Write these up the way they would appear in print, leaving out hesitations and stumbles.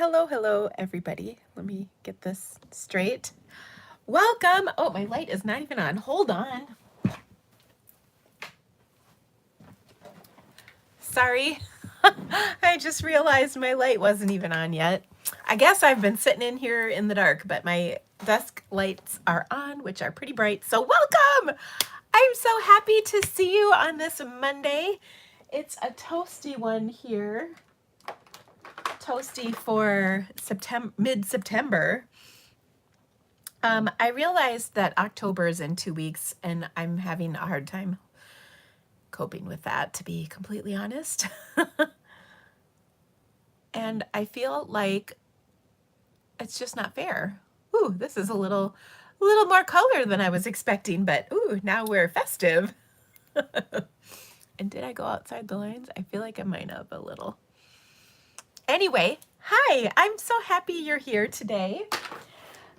Hello, everybody. Let me get this straight. Welcome. Oh, my light is not even on. Hold on. Sorry. I just realized my light wasn't even on yet. I guess I've been sitting in here in the dark, but my desk lights are on, which are pretty bright. So welcome. I'm so happy to see you on this Monday. It's a toasty one here. Toasty for mid-September. I realized that October is in 2 weeks, and I'm having a hard time coping with that, to be completely honest. And I feel like it's just not fair. Ooh, this is a little more color than I was expecting, but ooh, now we're festive. And did I go outside the lines? I feel like I might have a little. Anyway, hi, I'm so happy you're here today.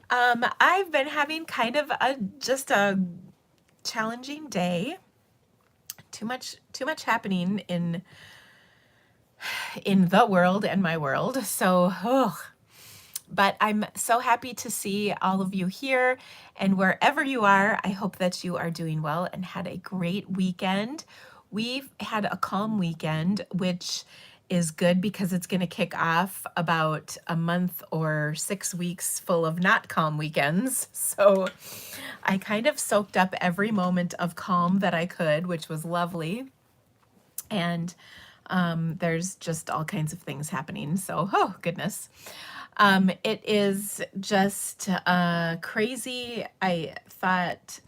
I've been having kind of just a challenging day. Too much happening in the world and my world. So, but I'm so happy to see all of you here, and wherever you are, I hope that you are doing well and had a great weekend. We've had a calm weekend, which is good because it's going to kick off about a month or 6 weeks full of not calm weekends. So I kind of soaked up every moment of calm that I could, which was lovely. And there's just all kinds of things happening. So, oh goodness. It is just crazy. I thought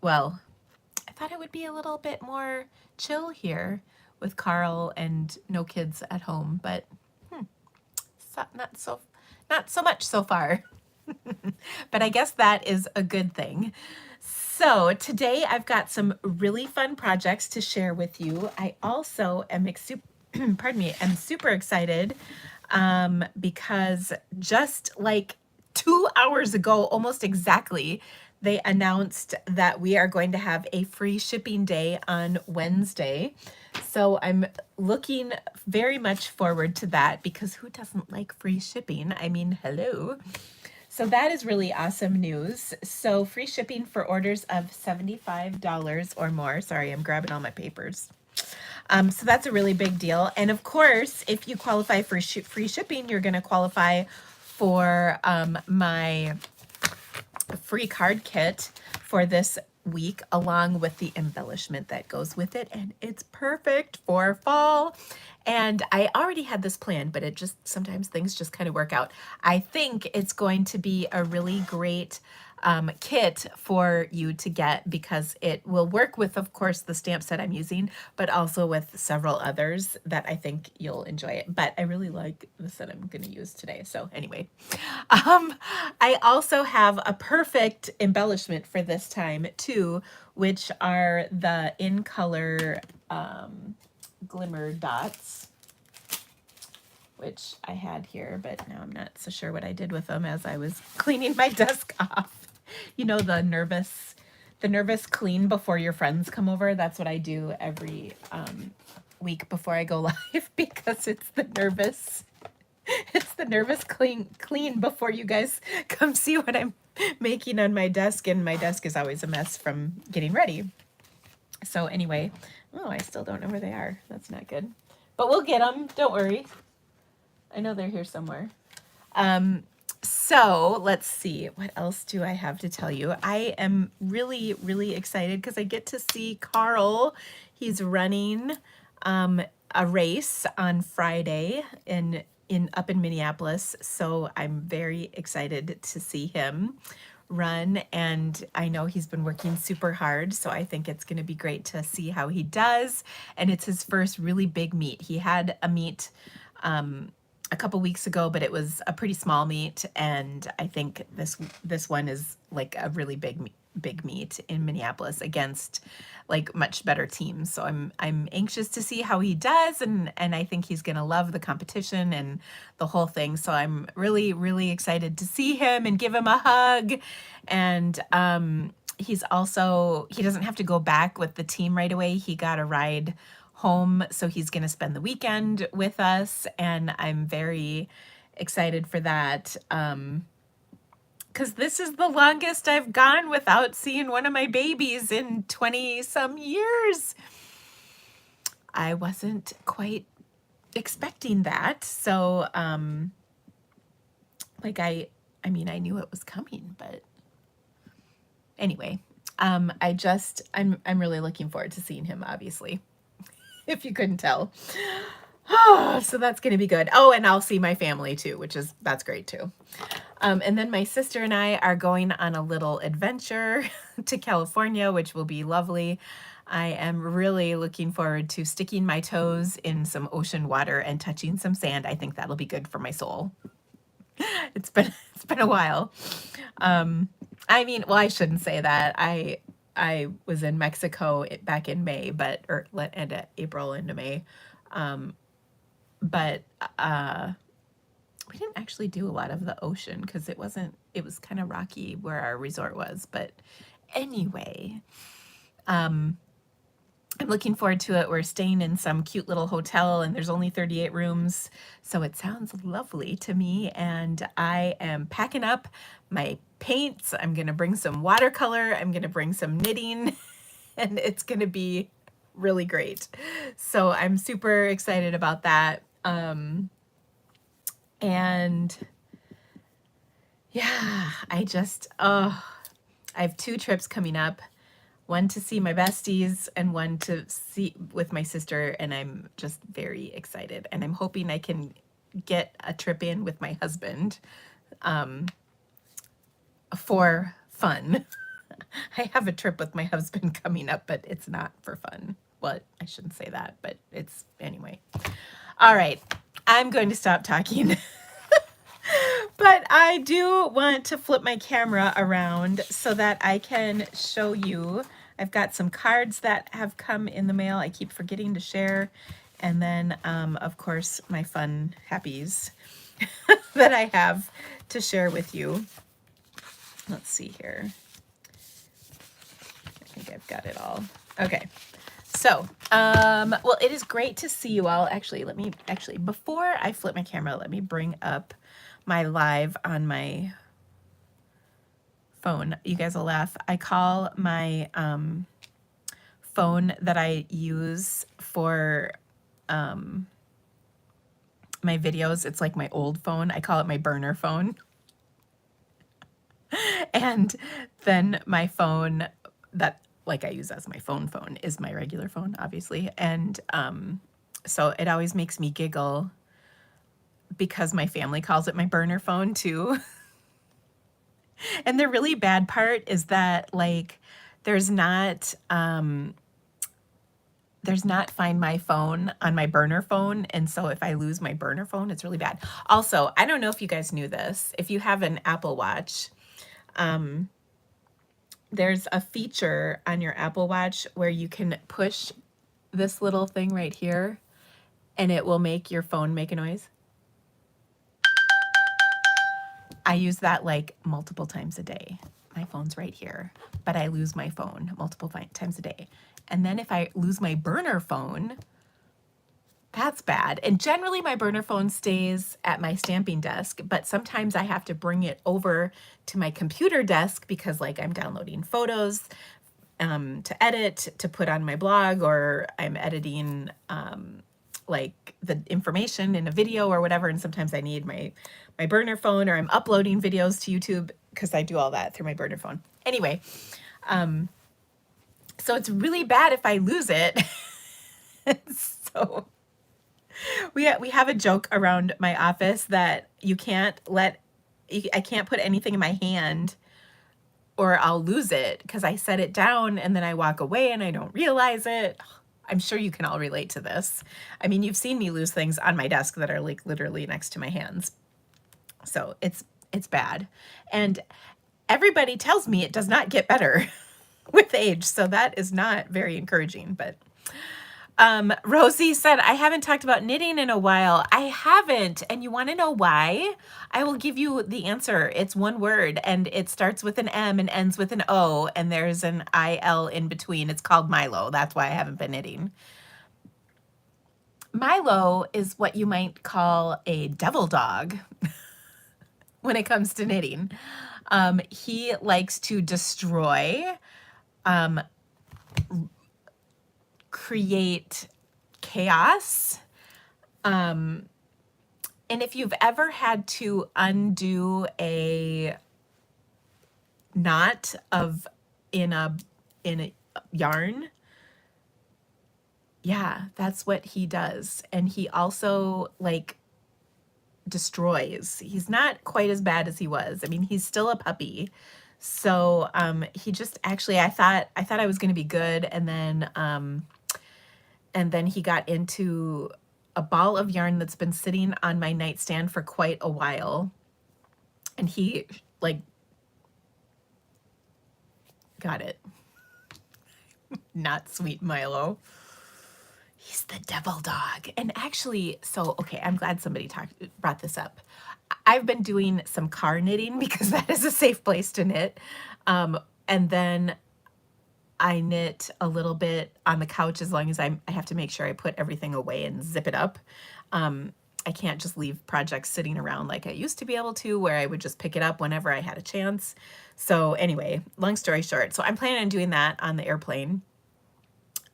it would be a little bit more chill here with Carl and no kids at home, but not so much so far. But I guess that is a good thing. So today I've got some really fun projects to share with you. I also am am super excited because just like 2 hours ago, almost exactly, they announced that we are going to have a free shipping day on Wednesday. So I'm looking very much forward to that because who doesn't like free shipping? I mean, hello. So that is really awesome news. So free shipping for orders of $75 or more. Sorry, I'm grabbing all my papers. So that's a really big deal. And of course, if you qualify for free shipping, you're going to qualify for my free card kit for this week, along with the embellishment that goes with it. And it's perfect for fall. And I already had this plan, but it just sometimes things just kind of work out. I think it's going to be a really great kit for you to get because it will work with, of course, the stamp set I'm using, but also with several others that I think you'll enjoy it. But I really like the set I'm going to use today. So anyway, I also have a perfect embellishment for this time too, which are the in color glimmer dots, which I had here, but now I'm not so sure what I did with them as I was cleaning my desk off. You know, the nervous clean before your friends come over. That's what I do every week before I go live because it's the nervous clean before you guys come see what I'm making on my desk, and my desk is always a mess from getting ready. So anyway, oh, I still don't know where they are. That's not good. But we'll get them. Don't worry. I know they're here somewhere. So let's see. What else do I have to tell you? I am really, really excited because I get to see Carl. He's running a race on Friday up in Minneapolis. So I'm very excited to see him run, and I know he's been working super hard, so I think it's going to be great to see how he does. And it's his first really big meet. He had a meet a couple weeks ago, but it was a pretty small meet, and I think this one is like a really big meet in Minneapolis against like much better teams. So I'm anxious to see how he does, and I think he's gonna love the competition and the whole thing. So I'm really, really excited to see him and give him a hug. And he doesn't have to go back with the team right away. He got a ride home, so he's gonna spend the weekend with us, and I'm very excited for that. Because this is the longest I've gone without seeing one of my babies in 20 some years. I wasn't quite expecting that. So, like I mean, I knew it was coming, but anyway, I'm really looking forward to seeing him, obviously, if you couldn't tell. Oh, so that's going to be good. Oh, and I'll see my family too, that's great too. And then my sister and I are going on a little adventure to California, which will be lovely. I am really looking forward to sticking my toes in some ocean water and touching some sand. I think that'll be good for my soul. It's been a while. I mean, well, I shouldn't say that. I was in Mexico back in May, or end of April into May. But we didn't actually do a lot of the ocean because it was kind of rocky where our resort was. But anyway, I'm looking forward to it. We're staying in some cute little hotel and there's only 38 rooms. So it sounds lovely to me. And I am packing up my paints. I'm going to bring some watercolor. I'm going to bring some knitting and it's going to be really great. So I'm super excited about that. And yeah, I have 2 trips coming up. One to see my besties and one to see with my sister, and I'm just very excited. And I'm hoping I can get a trip in with my husband for fun. I have a trip with my husband coming up, but it's not for fun. Well, I shouldn't say that, but it's anyway. All right, I'm going to stop talking. But I do want to flip my camera around so that I can show you. I've got some cards that have come in the mail. I keep forgetting to share. And then, of course, my fun happies that I have to share with you. Let's see here. I think I've got it all. Okay. So, well, it is great to see you all. Actually, before I flip my camera, let me bring up my live on my phone. You guys will laugh. I call my phone that I use for my videos, it's like my old phone. I call it my burner phone. And then my phone that like I use as my phone is my regular phone, obviously. And so it always makes me giggle because my family calls it my burner phone too. And the really bad part is that like there's not Find My Phone on my burner phone. And so if I lose my burner phone, it's really bad. Also, I don't know if you guys knew this. If you have an Apple Watch, there's a feature on your Apple Watch where you can push this little thing right here and it will make your phone make a noise. I use that like multiple times a day. My phone's right here, but I lose my phone multiple times a day. And then if I lose my burner phone, that's bad. And generally my burner phone stays at my stamping desk, but sometimes I have to bring it over to my computer desk because like I'm downloading photos to edit, to put on my blog, or I'm editing like the information in a video or whatever. And sometimes I need my burner phone, or I'm uploading videos to YouTube because I do all that through my burner phone. Anyway, so it's really bad if I lose it. So we have a joke around my office that I can't put anything in my hand or I'll lose it because I set it down and then I walk away and I don't realize it. I'm sure you can all relate to this. I mean, you've seen me lose things on my desk that are like literally next to my hands. So it's bad. And everybody tells me it does not get better with age. So that is not very encouraging. But Rosie said, I haven't talked about knitting in a while. I haven't. And you want to know why? I will give you the answer. It's one word and it starts with an M and ends with an O and there's an IL in between. It's called Milo. That's why I haven't been knitting. Milo is what you might call a devil dog when it comes to knitting. He likes to destroy, um, create chaos. And if you've ever had to undo a knot of in a yarn, yeah, that's what he does. And he also like destroys. He's not quite as bad as he was. I mean, he's still a puppy. So he just actually I thought I was going to be good, and then he got into a ball of yarn that's been sitting on my nightstand for quite a while, and he like got it. Not sweet Milo. He's the devil dog. And actually, so okay, I'm glad somebody brought this up. I've been doing some car knitting because that is a safe place to knit. And then I knit a little bit on the couch as long as I have to make sure I put everything away and zip it up. I can't just leave projects sitting around like I used to be able to, where I would just pick it up whenever I had a chance. So anyway, long story short, so I'm planning on doing that on the airplane.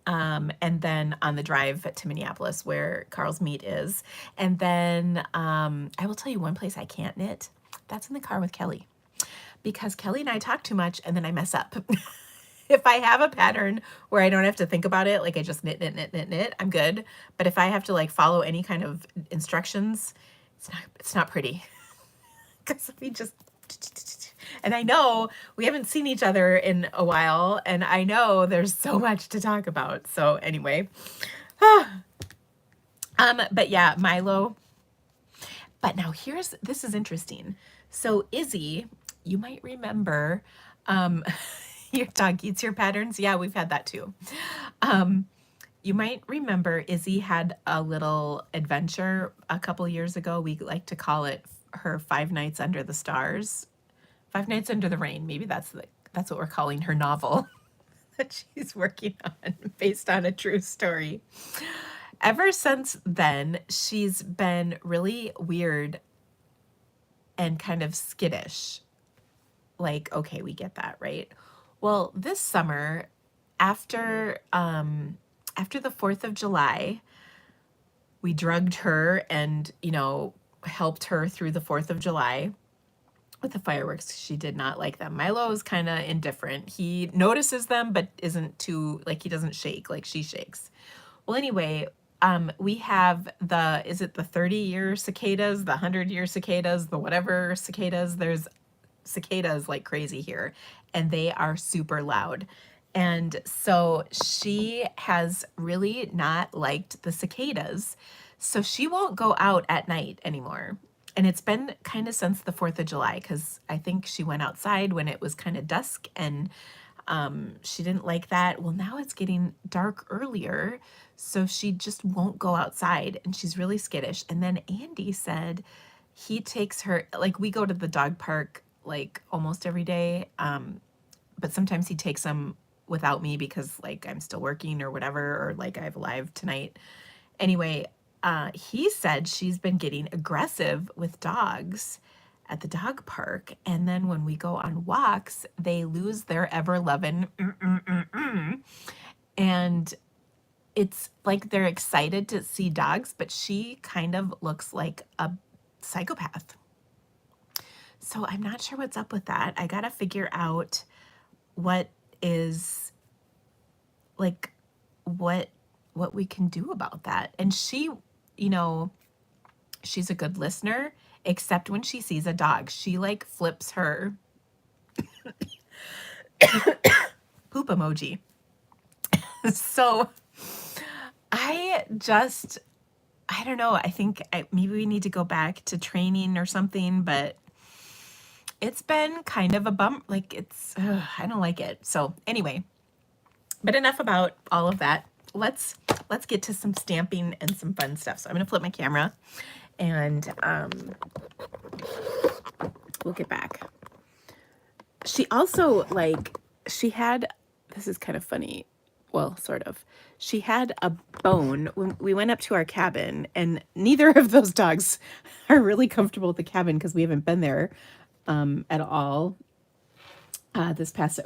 And then on the drive to Minneapolis where Carl's meet is. And then I will tell you one place I can't knit. That's in the car with Kelly. Because Kelly and I talk too much and then I mess up. If I have a pattern where I don't have to think about it, like I just knit, I'm good. But if I have to like follow any kind of instructions, it's not pretty. Because we just, and I know we haven't seen each other in a while, and I know there's so much to talk about. So anyway, but yeah, Milo. But now this is interesting. So Izzy, you might remember, your dog eats your patterns. Yeah, we've had that too. You might remember Izzy had a little adventure a couple years ago. We like to call it her 5 Nights Under the Stars. 5 Nights Under the Rain. Maybe that's what we're calling her novel that she's working on based on a true story. Ever since then, she's been really weird and kind of skittish. Like, okay, we get that, right? Well, this summer, after the 4th of July, we drugged her and, helped her through the 4th of July with the fireworks. She did not like them. Milo is kind of indifferent. He notices them, but isn't too, like, he doesn't shake like she shakes. Well, anyway, we have is it the 30-year cicadas, the 100-year cicadas, the whatever cicadas? There's cicadas like crazy here, and they are super loud. And so she has really not liked the cicadas. So she won't go out at night anymore. And it's been kind of since the 4th of July, because I think she went outside when it was kind of dusk, and she didn't like that. Well, now it's getting dark earlier, so she just won't go outside, and she's really skittish. And then Andy said he takes her, like, we go to the dog park like almost every day, but sometimes he takes them without me because like I'm still working or whatever, or like I have live tonight. Anyway, he said she's been getting aggressive with dogs at the dog park, and then when we go on walks, they lose their ever-loving and it's like they're excited to see dogs, but she kind of looks like a psychopath. So I'm not sure what's up with that. I gotta figure out what is like what we can do about that. And she, she's a good listener, except when she sees a dog. She like flips her poop emoji. So I don't know. I think maybe we need to go back to training or something, but it's been kind of a bump. Like I don't like it. So anyway, but enough about all of that. Let's get to some stamping and some fun stuff. So I'm going to flip my camera and we'll get back. She also, like, she had, this is kind of funny. well, sort of. She had a bone when we went up to our cabin, and neither of those dogs are really comfortable with the cabin because we haven't been there at all.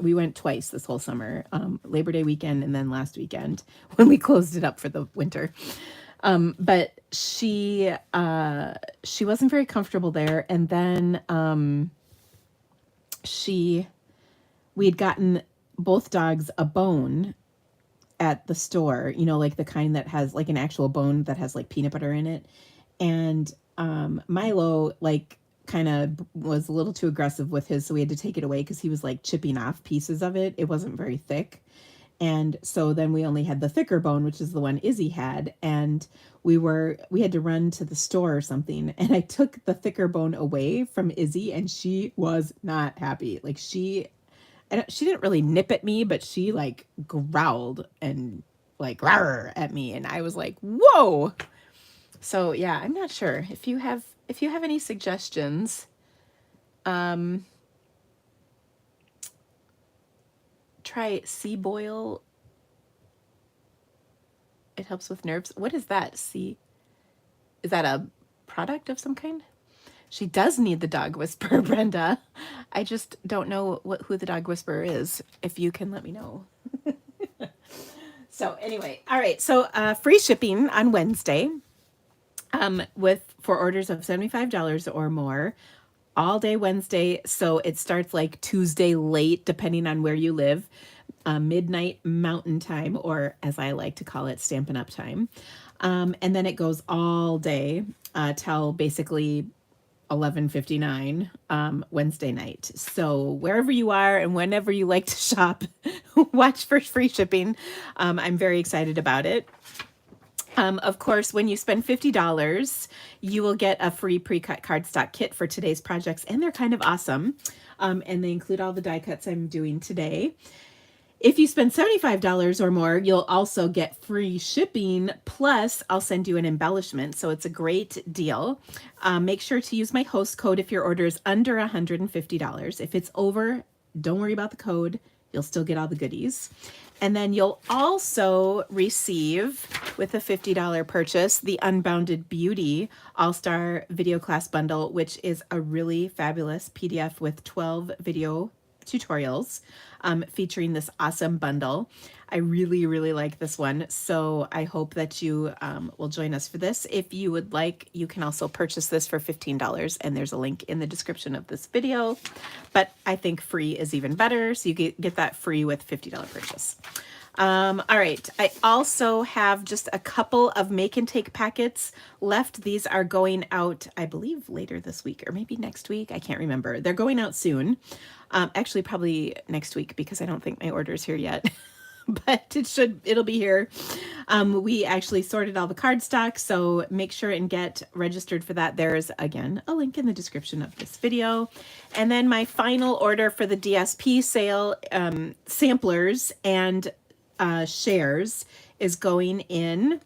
We went twice this whole summer, Labor Day weekend and then last weekend when we closed it up for the winter. But she wasn't very comfortable there, and then we had gotten both dogs a bone at the store, you know, like the kind that has like an actual bone that has like peanut butter in it. And Milo like kind of was a little too aggressive with his, so we had to take it away because he was like chipping off pieces of it. It wasn't very thick. And so then we only had the thicker bone, which is the one Izzy had. And we had to run to the store or something. And I took the thicker bone away from Izzy, and she was not happy. Like she didn't really nip at me, but she like growled and like rawr at me. And I was like, whoa. So yeah, I'm not sure if you have any suggestions. Try sea boil. It helps with nerves. What is that? Is that a product of some kind? She does need the dog whisperer, Brenda. I just don't know who the dog whisperer is. If you can let me know. So anyway, all right. So free shipping on Wednesday for orders of $75 or more. All day Wednesday. So it starts like Tuesday late, depending on where you live. Midnight Mountain Time, or as I like to call it, Stampin' Up! Time. And then it goes all day till basically 11:59 Wednesday night. So wherever you are and whenever you like to shop, watch for free shipping. I'm very excited about it. Of course, when you spend $50, you will get a free pre-cut cardstock kit for today's projects, and they're kind of awesome. And they include all the die cuts I'm doing today. If you spend $75 or more, you'll also get free shipping, plus I'll send you an embellishment, so it's a great deal. Make sure to use my host code if your order is under $150. If it's over, don't worry about the code. You'll still get all the goodies. And then you'll also receive, with a $50 purchase, the Unbounded Beauty All-Star Video Class Bundle, which is a really fabulous PDF with 12 video tutorials featuring this awesome bundle. I really, really like this one, so I hope that you will join us for this. If you would like, you can also purchase this for $15, and there's a link in the description of this video, but I think free is even better, so you get that free with $50 purchase. All right, I also have just a couple of make and take packets left. These are going out, I believe, later this week or maybe next week. I can't remember. They're going out soon. Actually, probably next week because I don't think my order is here yet. But it'll be here. We actually sorted all the cardstock, so make sure and get registered for that. There's, again, a link in the description of this video. And then my final order for the DSP sale, samplers and shares, is going in.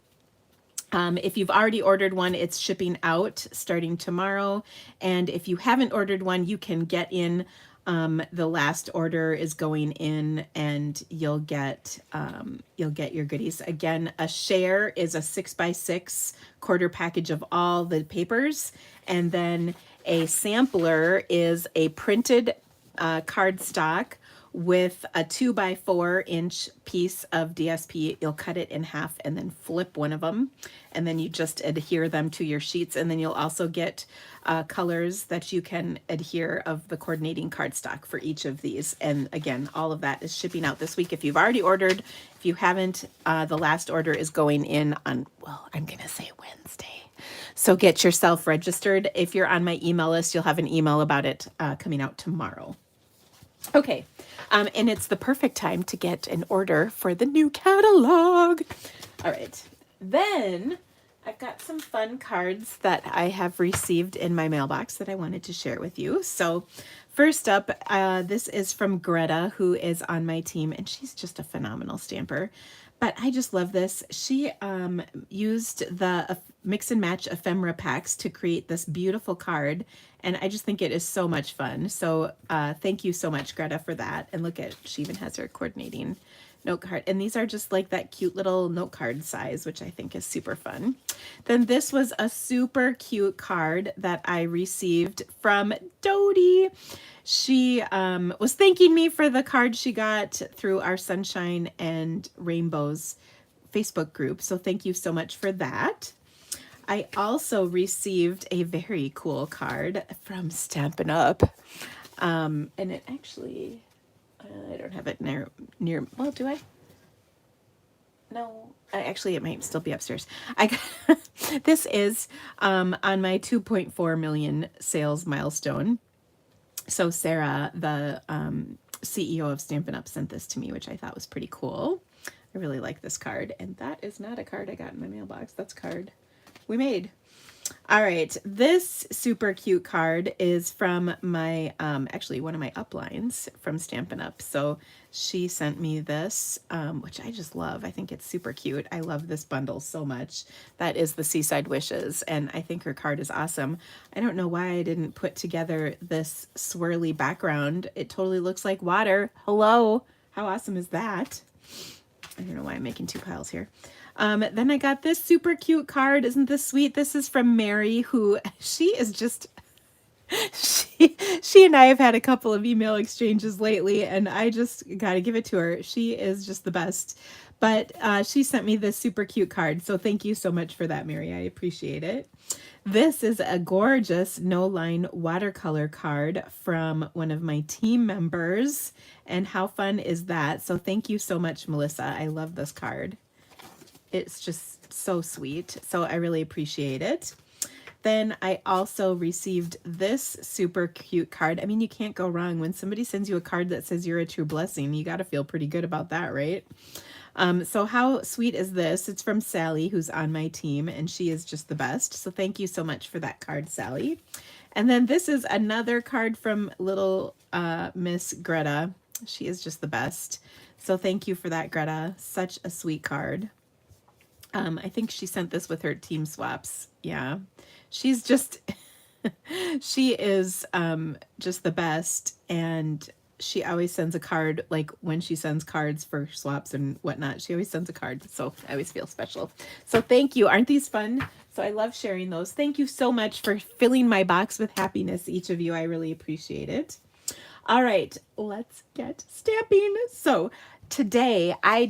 If you've already ordered one, it's shipping out starting tomorrow. And if you haven't ordered one, you can get in. The last order is going in, and you'll get your goodies. Again, a share is a 6x6 quarter package of all the papers, and then a sampler is a printed cardstock with a 2x4-inch piece of DSP. You'll cut it in half and then flip one of them, and then you just adhere them to your sheets. And then you'll also get colors that you can adhere of the coordinating cardstock for each of these. And again, all of that is shipping out this week if you've already ordered. If you haven't, the last order is going in on, well, I'm gonna say Wednesday. So get yourself registered. If you're on my email list, you'll have an email about it coming out tomorrow. Okay, and it's the perfect time to get an order for the new catalog. All right, then I've got some fun cards that I have received in my mailbox that I wanted to share with you. So first up, this is from Greta, who is on my team, and she's just a phenomenal stamper. But I just love this. She used the mix and match ephemera packs to create this beautiful card, and I just think it is so much fun. So thank you so much, Greta, for that. And look at, she even has her coordinating note card. And these are just like that cute little note card size, which I think is super fun. Then this was a super cute card that I received from Dodie. She was thanking me for the card she got through our Sunshine and Rainbows Facebook group. So thank you so much for that. I also received a very cool card from Stampin' Up. And it actually, I don't have it near, well, do I? No, actually it might still be upstairs. I got, this is on my 2.4 million sales milestone. So Sarah, the CEO of Stampin' Up, sent this to me, which I thought was pretty cool. I really like this card. And that is not a card I got in my mailbox. That's a card we made. All right, this super cute card is from my, actually one of my uplines from Stampin' Up. So she sent me this, which I just love. I think it's super cute. I love this bundle so much. That is the Seaside Wishes, and I think her card is awesome. I don't know why I didn't put together this swirly background. It totally looks like water. Hello, how awesome is that? I don't know why I'm making two piles here. Then I got this super cute card. Isn't this sweet? This is from Mary, who she is just, she and I have had a couple of email exchanges lately, and I just got to give it to her. She is just the best. But she sent me this super cute card. So thank you so much for that, Mary. I appreciate it. This is a gorgeous no-line watercolor card from one of my team members. And how fun is that? So thank you so much, Melissa. I love this card. It's just so sweet. So I really appreciate it. Then I also received this super cute card. I mean, you can't go wrong. When somebody sends you a card that says you're a true blessing, you got to feel pretty good about that, right? So how sweet is this? It's from Sally, who's on my team, and she is just the best. So thank you so much for that card, Sally. And then this is another card from little Miss Greta. She is just the best. So thank you for that, Greta. Such a sweet card. I think she sent this with her team swaps. Yeah, she's just, she is just the best. And she always sends a card, like when she sends cards for swaps and whatnot, she always sends a card. So I always feel special. So thank you. Aren't these fun? So I love sharing those. Thank you so much for filling my box with happiness, each of you. I really appreciate it. All right, let's get stamping. So today I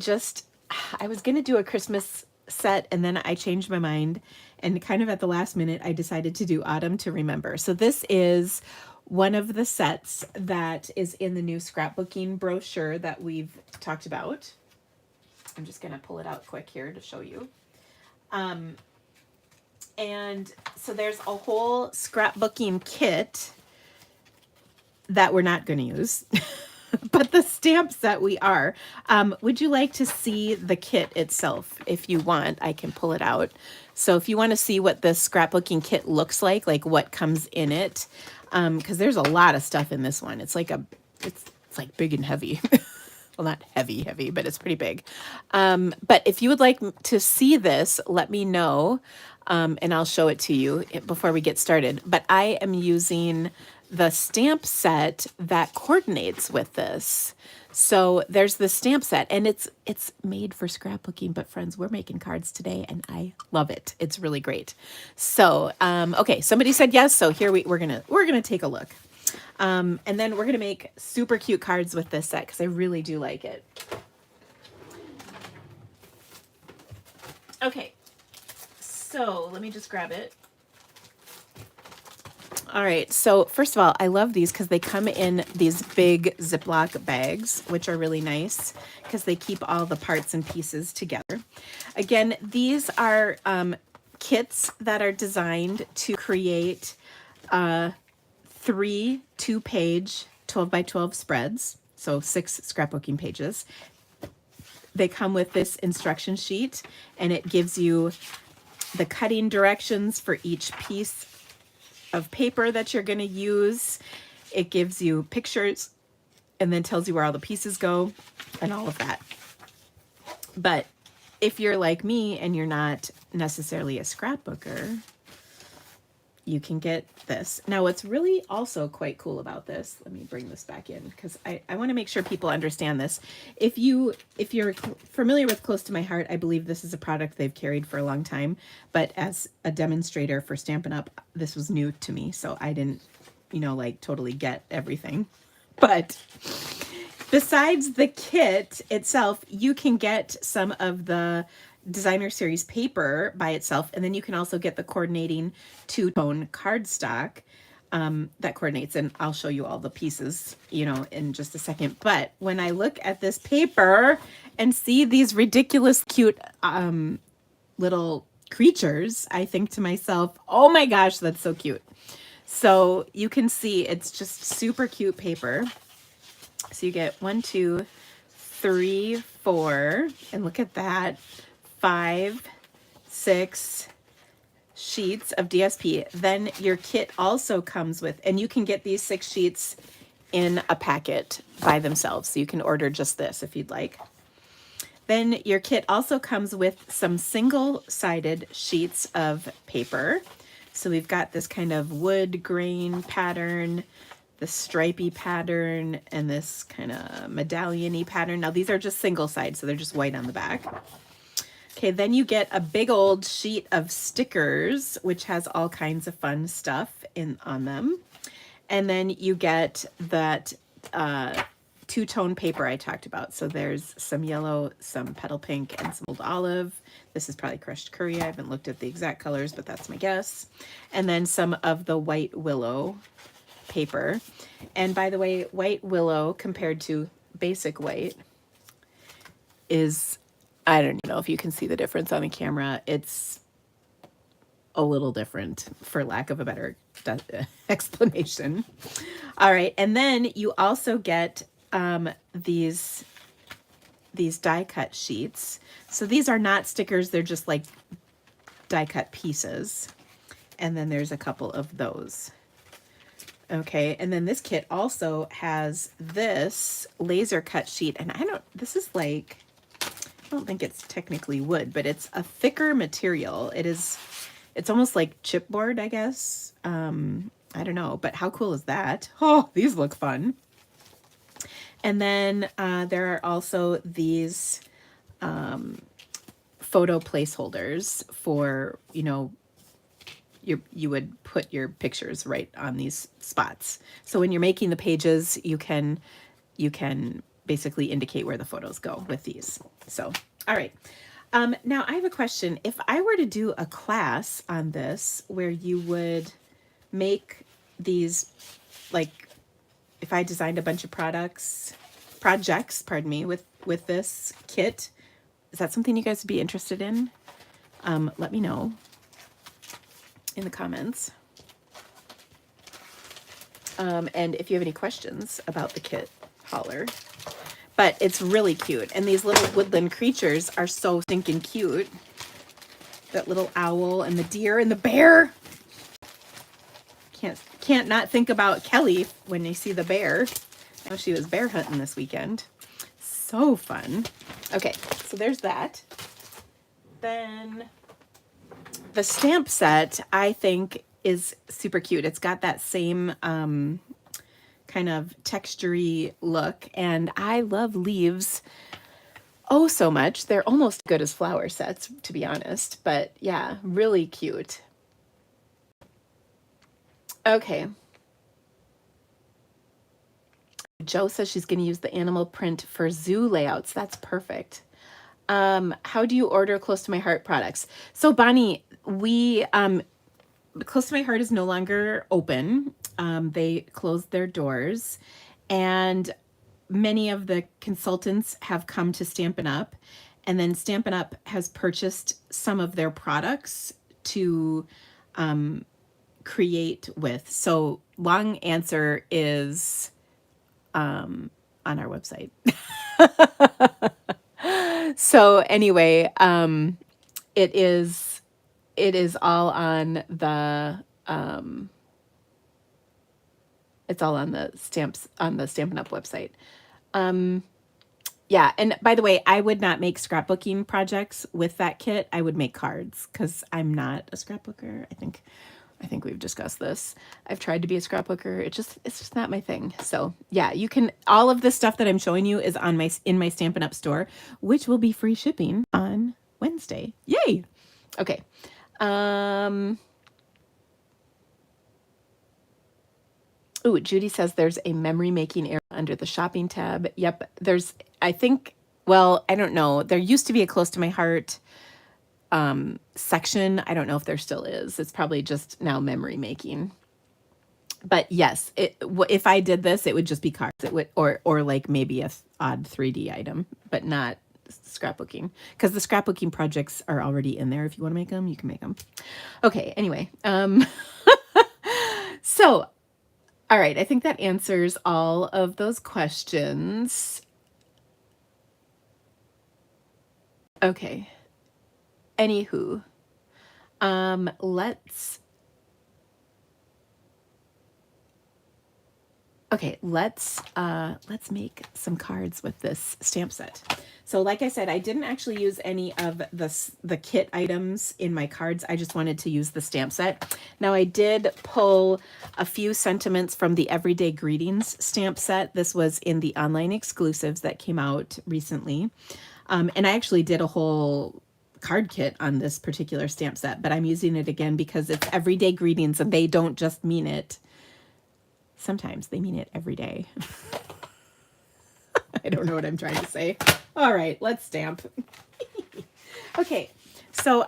was going to do a Christmas set, and then I changed my mind, and kind of at the last minute I decided to do Autumn to Remember. So this is one of the sets that is in the new scrapbooking brochure that we've talked about. I'm just going to pull it out quick here to show you. And so there's a whole scrapbooking kit that we're not going to use. But the stamp set we are. Would you like to see the kit itself? If you want, I can pull it out. So if you want to see what the scrapbooking kit looks like what comes in it, because there's a lot of stuff in this one. It's like it's like big and heavy. Well, not heavy, but it's pretty big. But if you would like to see this, let me know, and I'll show it to you before we get started. But I am using the stamp set that coordinates with this. So there's the stamp set, and it's made for scrapbooking, but friends, we're making cards today, and I love it. It's really great. So, okay, somebody said yes, so here we're gonna take a look. And then we're gonna make super cute cards with this set, because I really do like it. Okay, so let me just grab it. All right, so first of all, I love these because they come in these big Ziploc bags, which are really nice because they keep all the parts and pieces together. Again, these are kits that are designed to create 3 2-page 12 by 12 spreads, so 6 scrapbooking pages. They come with this instruction sheet, and it gives you the cutting directions for each piece of paper that you're going to use. It gives you pictures and then tells you where all the pieces go and all of that. But if you're like me and you're not necessarily a scrapbooker, you can get this. Now, what's really also quite cool about this, let me bring this back in because I want to make sure people understand this. If you're familiar with Close to My Heart, I believe this is a product they've carried for a long time. But as a demonstrator for Stampin' Up, this was new to me, so I didn't, like totally get everything. But besides the kit itself, you can get some of the designer series paper by itself, and then you can also get the coordinating two-tone cardstock that coordinates, and I'll show you all the pieces in just a second. But when I look at this paper and see these ridiculous cute little creatures, I think to myself, oh my gosh, that's so cute. So you can see it's just super cute paper. So you get 1, 2, 3, 4, and look at that, 5, 6 sheets of DSP. Then your kit also comes with, and you can get these 6 sheets in a packet by themselves. So you can order just this if you'd like. Then your kit also comes with some single-sided sheets of paper. So we've got this kind of wood grain pattern, the stripy pattern, and this kind of medallion-y pattern. Now these are just single side, so they're just white on the back. Okay, then you get a big old sheet of stickers, which has all kinds of fun stuff on them. And then you get that two-tone paper I talked about. So there's some yellow, some petal pink, and some old olive. This is probably crushed curry. I haven't looked at the exact colors, but that's my guess. And then some of the white willow paper. And by the way, white willow compared to basic white is, I don't know if you can see the difference on the camera. It's a little different, for lack of a better explanation. All right, and then you also get these die cut sheets. So these are not stickers, they're just like die cut pieces. And then there's a couple of those. Okay, and then this kit also has this laser cut sheet, and this is like, I don't think it's technically wood, but it's a thicker material. It's almost like chipboard, I guess. I don't know, but how cool is that? Oh, these look fun. And then there are also these photo placeholders for, you would put your pictures right on these spots. So when you're making the pages, you can basically indicate where the photos go with these. So, all right. Now I have a question. If I were to do a class on this where you would make these, like if I designed a bunch of projects, pardon me, with this kit, is that something you guys would be interested in? Let me know in the comments. And if you have any questions about the kit, holler. But it's really cute. And these little woodland creatures are so stinking cute. That little owl and the deer and the bear. Can't not think about Kelly when you see the bear. I know she was bear hunting this weekend. So fun. Okay, so there's that. Then the stamp set, I think, is super cute. It's got that same kind of textury look, and I love leaves oh so much. They're almost good as flower sets, to be honest, but yeah, really cute. Okay. Jo says she's going to use the animal print for zoo layouts. That's perfect. How do you order Close to My Heart products? So Bonnie, we Close to My Heart is no longer open. They closed their doors, and many of the consultants have come to Stampin' Up, and then Stampin' Up has purchased some of their products to create with. So long answer is on our website. So anyway, it is all on the it's all on the stamps on the Stampin' Up website. Yeah, and by the way, I would not make scrapbooking projects with that kit. I would make cards because I'm not a scrapbooker. I think I think we've discussed this. I've tried to be a scrapbooker. It's just not my thing. So yeah, you can, all of this stuff that I'm showing you is on in my Stampin' Up! Store, which will be free shipping on Wednesday. Yay! Okay. Oh, Judy says there's a memory making area under the shopping tab. Yep, there's, I think, well, I don't know. There used to be a close to my heart section. I don't know if there still is. It's probably just now memory making. But yes, if I did this, it would just be cards. It would, or like maybe a odd 3D item, but not scrapbooking, because the scrapbooking projects are already in there. If you want to make them, you can make them. Okay. Anyway, so, all right. I think that answers all of those questions. Okay. Anywho, let's make some cards with this stamp set. So like I said, I didn't actually use any of the kit items in my cards. I just wanted to use the stamp set. Now I did pull a few sentiments from the Everyday Greetings stamp set. This was in the online exclusives that came out recently. And I actually did a whole card kit on this particular stamp set, but I'm using it again because it's Everyday Greetings and they don't just mean it. Sometimes they mean it every day. I don't know what I'm trying to say. All right, let's stamp. Okay, so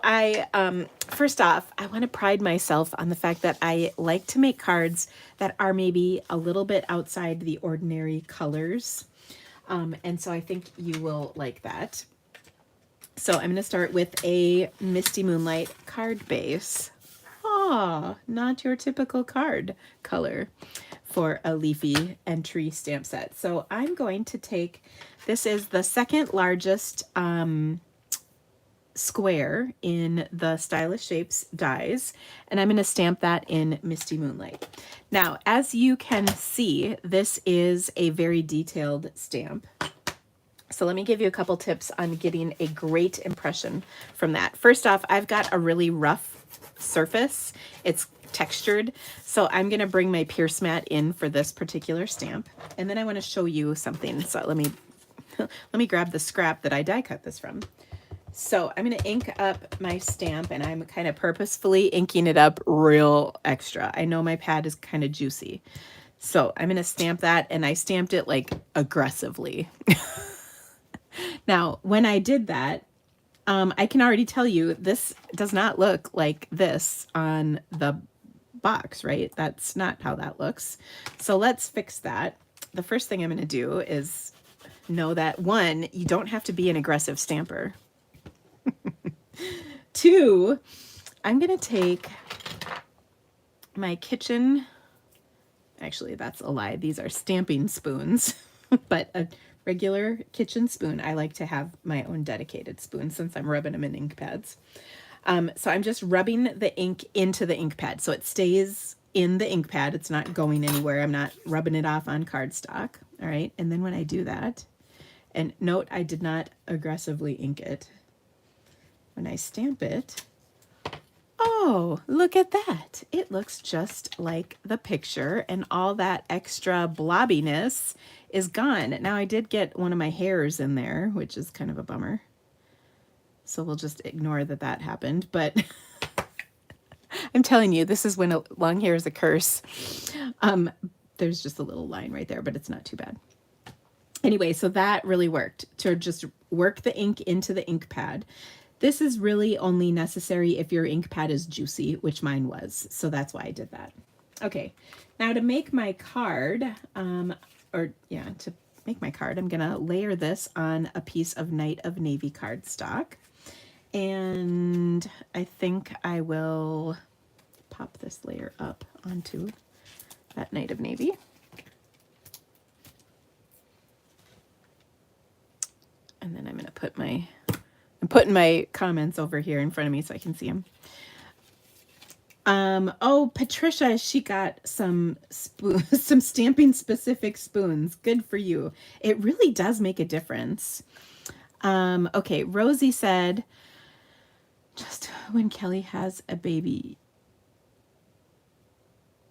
first off, I want to pride myself on the fact that I like to make cards that are maybe a little bit outside the ordinary colors. And so I think you will like that. So I'm going to start with a Misty Moonlight card base. Ah, not your typical card color for a leafy entry stamp set. So I'm going to take, this is the second largest square in the Stylish Shapes dies, and I'm going to stamp that in Misty Moonlight. Now, as you can see, this is a very detailed stamp. So let me give you a couple tips on getting a great impression from that. First off, I've got a really rough surface. It's textured. So I'm going to bring my Pierce mat in for this particular stamp. And then I want to show you something. So let me grab the scrap that I die cut this from. So I'm going to ink up my stamp, and I'm kind of purposefully inking it up real extra. I know my pad is kind of juicy. So I'm going to stamp that, and I stamped it like aggressively. Now, when I did that, I can already tell you this does not look like this on the box, right? That's not how that looks. So let's fix that. The first thing I'm going to do is know that, one, you don't have to be an aggressive stamper. Two, I'm going to take my kitchen, actually that's a lie, these are stamping spoons, but a regular kitchen spoon. I like to have my own dedicated spoon since I'm rubbing them in ink pads. So I'm just rubbing the ink into the ink pad so it stays in the ink pad. It's not going anywhere. I'm not rubbing it off on cardstock. All right. And then when I do that, and note, I did not aggressively ink it. When I stamp it, oh, look at that. It looks just like the picture, and all that extra blobbiness is gone. Now I did get one of my hairs in there, which is kind of a bummer. So we'll just ignore that that happened, but I'm telling you, this is when long hair is a curse. There's just a little line right there, but it's not too bad. Anyway, so that really worked, to just work the ink into the ink pad. This is really only necessary if your ink pad is juicy, which mine was. So that's why I did that. Okay, now to make my card, to make my card, I'm gonna layer this on a piece of Night of Navy cardstock. And I think I will pop this layer up onto that Night of Navy. And then I'm gonna put I'm putting my comments over here in front of me so I can see them. Oh, Patricia, she got some stamping specific spoons. Good for you. It really does make a difference. Okay, Rosie said, just when Kelly has a baby,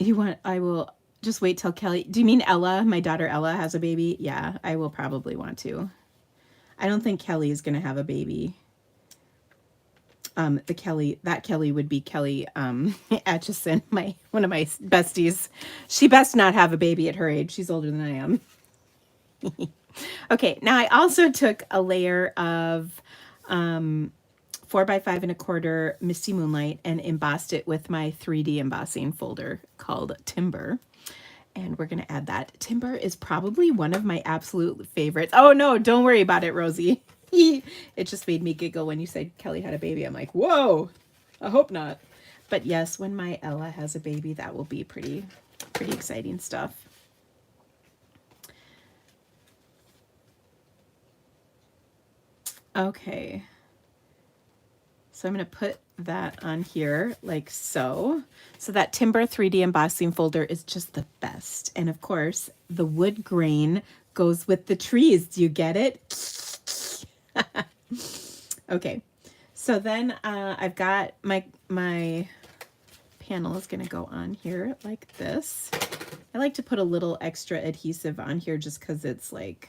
You want, I will just wait till Kelly. Do you mean Ella? My daughter Ella has a baby? Yeah, I will probably want to. I don't think Kelly is going to have a baby. That Kelly would be Kelly Atchison, one of my besties. She best not have a baby at her age. She's older than I am. Okay, now I also took a layer of 4x5 1/4 Misty Moonlight and embossed it with my 3D embossing folder called Timber. And we're going to add that. Timber is probably one of my absolute favorites. Oh no, don't worry about it, Rosie. It just made me giggle when you said Kelly had a baby. I'm like, whoa, I hope not. But yes, when my Ella has a baby, that will be pretty exciting stuff. Okay. So I'm going to put that on here like so. So that Timber 3D embossing folder is just the best. And of course, the wood grain goes with the trees. Do you get it? Okay. So then I've got my panel is going to go on here like this. I like to put a little extra adhesive on here just because it's like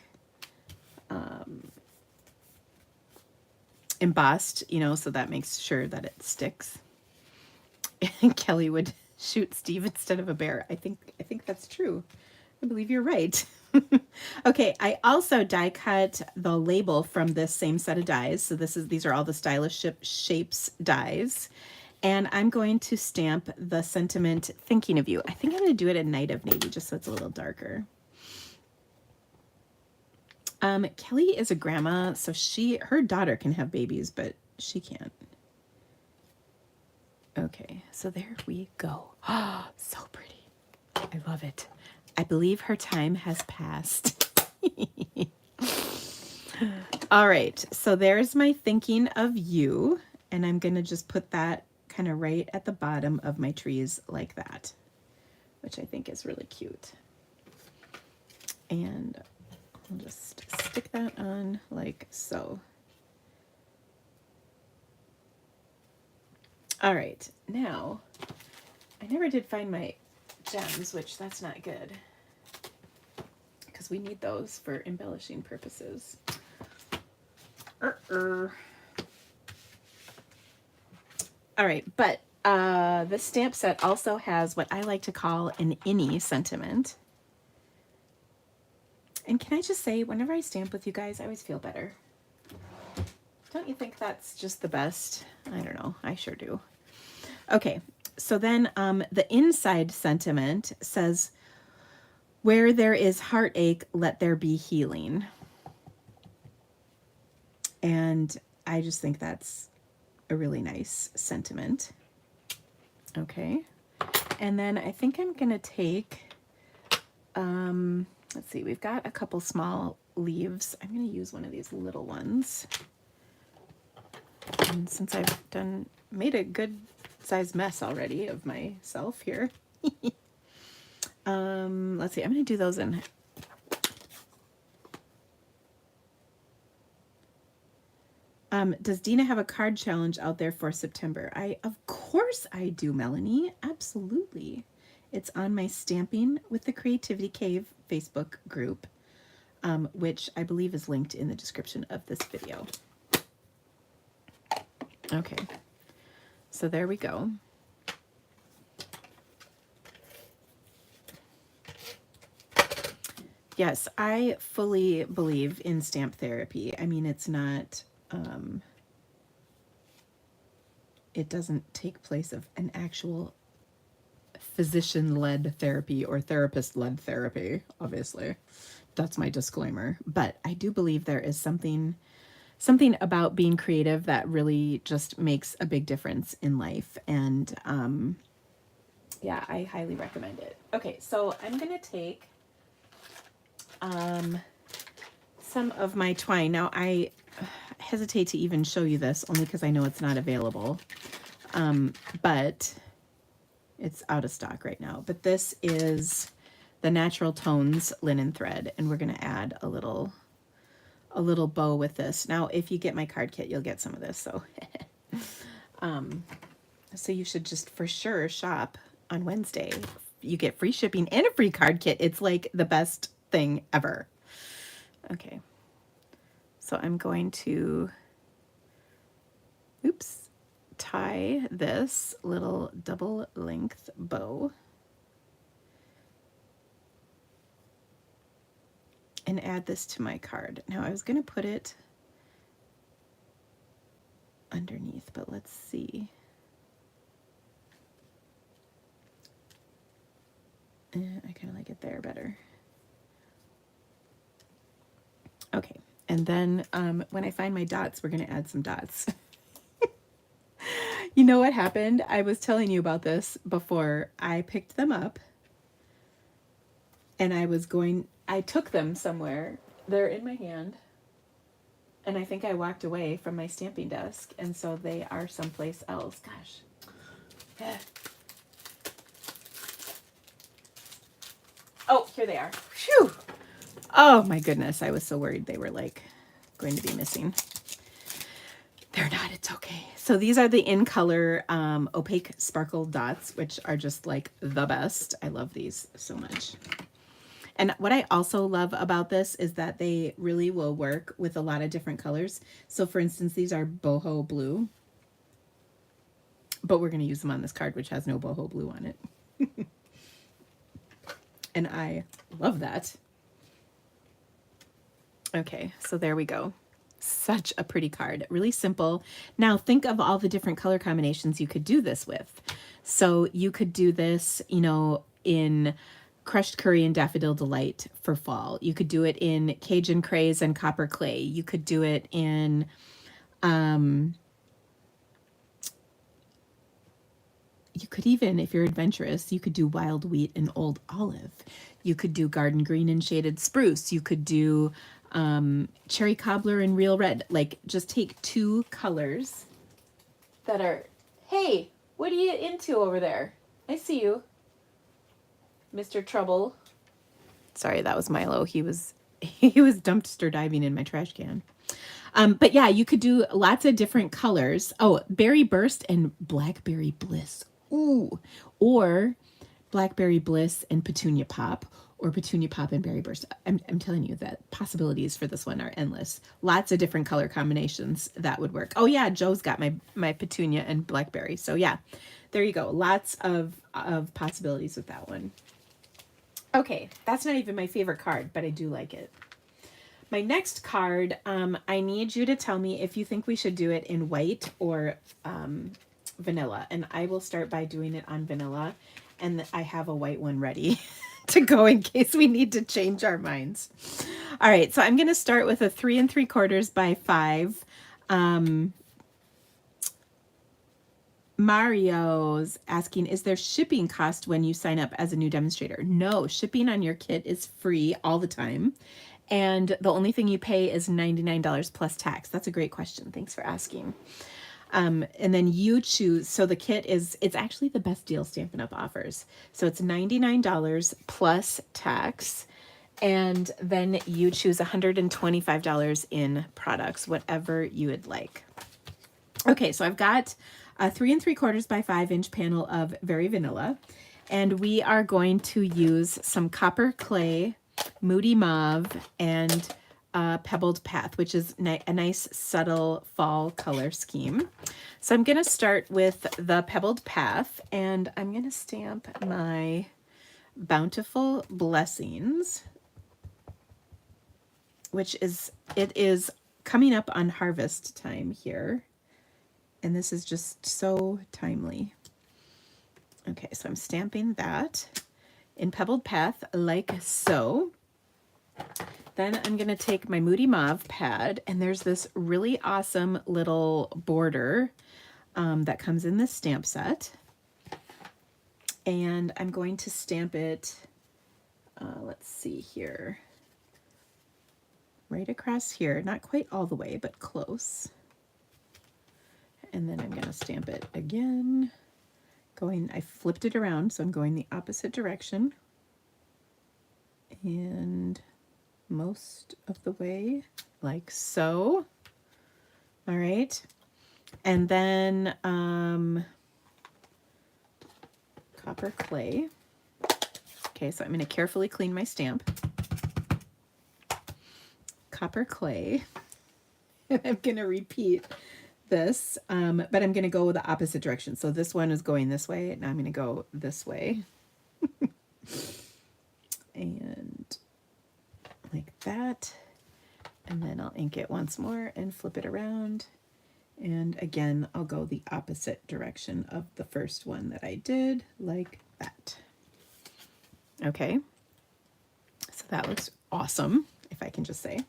embossed, you know, so that makes sure that it sticks. And Kelly would shoot Steve instead of a bear. I think that's true. I believe you're right. Okay, I also die cut the label from this same set of dies. So these are all the Stylish Shapes dies. And I'm going to stamp the sentiment thinking of you. I think I'm going to do it in Night of Navy just so it's a little darker. Kelly is a grandma, so her daughter can have babies, but she can't. Okay, so there we go. Oh, so pretty. I love it. I believe her time has passed. All right, so there's my thinking of you, and I'm going to just put that kind of right at the bottom of my trees like that, which I think is really cute. And I'll just stick that on like so. All right, now I never did find my gems, which that's not good because we need those for embellishing purposes. All right, but the stamp set also has what I like to call an innie sentiment. And can I just say, whenever I stamp with you guys, I always feel better. Don't you think that's just the best? I don't know. I sure do. Okay, so then the inside sentiment says, where there is heartache, let there be healing. And I just think that's a really nice sentiment. Okay, and then I think I'm going to take, let's see, we've got a couple small leaves. I'm going to use one of these little ones. And since I've made a good size mess already of myself here, let's see, I'm going to do those in. Does Dina have a card challenge out there for September? Of course I do, Melanie. Absolutely. It's on my Stamping with the Creativity Cave Facebook group, which I believe is linked in the description of this video. Okay, so there we go. Yes, I fully believe in stamp therapy. I mean, it's not, it doesn't take place of an actual physician-led therapy or therapist-led therapy, obviously. That's my disclaimer. But I do believe there is something about being creative that really just makes a big difference in life. And yeah, I highly recommend it. Okay, so I'm going to take some of my twine. Now, I hesitate to even show you this only because I know it's not available. But it's out of stock right now. But this is the Natural Tones linen thread, and we're going to add a little bow with this. Now, if you get my card kit, you'll get some of this. So, so you should just for sure shop on Wednesday you get free shipping and a free card kit. It's like the best thing ever. Okay. So I'm going to, oops, tie this little double length bow and add this to my card. Now I was going to put it underneath, but let's see. I kind of like it there better. Okay, and then when I find my dots, we're going to add some dots. You know what happened? I was telling you about this before. I picked them up and I took them somewhere. They're in my hand. And I think I walked away from my stamping desk. And so they are someplace else. Gosh. Oh, here they are. Phew. Oh my goodness. I was so worried they were like going to be missing. They're not, it's okay. So these are the in color opaque sparkle dots, which are just like the best. I love these so much. And what I also love about this is that they really will work with a lot of different colors. So for instance, these are boho blue, but we're going to use them on this card, which has no boho blue on it. And I love that. Okay, so there we go. Such a pretty card, really simple. Now think of all the different color combinations you could do this with. So you could do this, you know, in crushed curry and daffodil delight for fall. You could do it in Cajun craze and copper clay. You could do it in you could even, if you're adventurous, you could do wild wheat and old olive. You could do garden green and shaded spruce. You could do cherry cobbler and real red. Like, just take two colors that are, hey, what are you into over there? I see you, Mr. Trouble. Sorry, that was Milo. He was dumpster diving in my trash can. But yeah, you could do lots of different colors. Oh, berry burst and blackberry bliss. Ooh, or blackberry bliss and petunia pop, or petunia pop and berry burst. I'm telling you that possibilities for this one are endless. Lots of different color combinations that would work. Oh yeah, Joe's got my petunia and blackberry. So yeah, there you go. Lots of possibilities with that one. Okay, that's not even my favorite card, but I do like it. My next card, I need you to tell me if you think we should do it in white or vanilla. And I will start by doing it on vanilla. And I have a white one ready to go in case we need to change our minds. All right, so I'm going to start with a 3 3/4 by 5. Mario's asking, is there shipping cost when you sign up as a new demonstrator? No, shipping on your kit is free all the time. And the only thing you pay is $99 plus tax. That's a great question. Thanks for asking. And then you choose, so the kit it's actually the best deal Stampin' Up! Offers. So it's $99 plus tax. And then you choose $125 in products, whatever you would like. Okay, so I've got a 3 3/4 by 5 panel of Very Vanilla. And we are going to use some copper clay, Moody Mauve, and Pebbled Path, which is a nice subtle fall color scheme. So I'm going to start with the Pebbled Path, and I'm going to stamp my Bountiful Blessings, which is coming up on harvest time here. And this is just so timely. Okay, so I'm stamping that in Pebbled Path like so. Then I'm going to take my Moody Mauve pad, and there's this really awesome little border that comes in this stamp set. And I'm going to stamp it, let's see here, right across here, not quite all the way, but close. And then I'm going to stamp it again. I flipped it around, so I'm going the opposite direction. And most of the way, like so. All right. And then copper clay. Okay, so I'm going to carefully clean my stamp. Copper clay. And I'm going to repeat this, but I'm going to go the opposite direction. So this one is going this way. Now I'm going to go this way. And like that. And then I'll ink it once more and flip it around. And again, I'll go the opposite direction of the first one that I did, like that. Okay. So that looks awesome, if I can just say.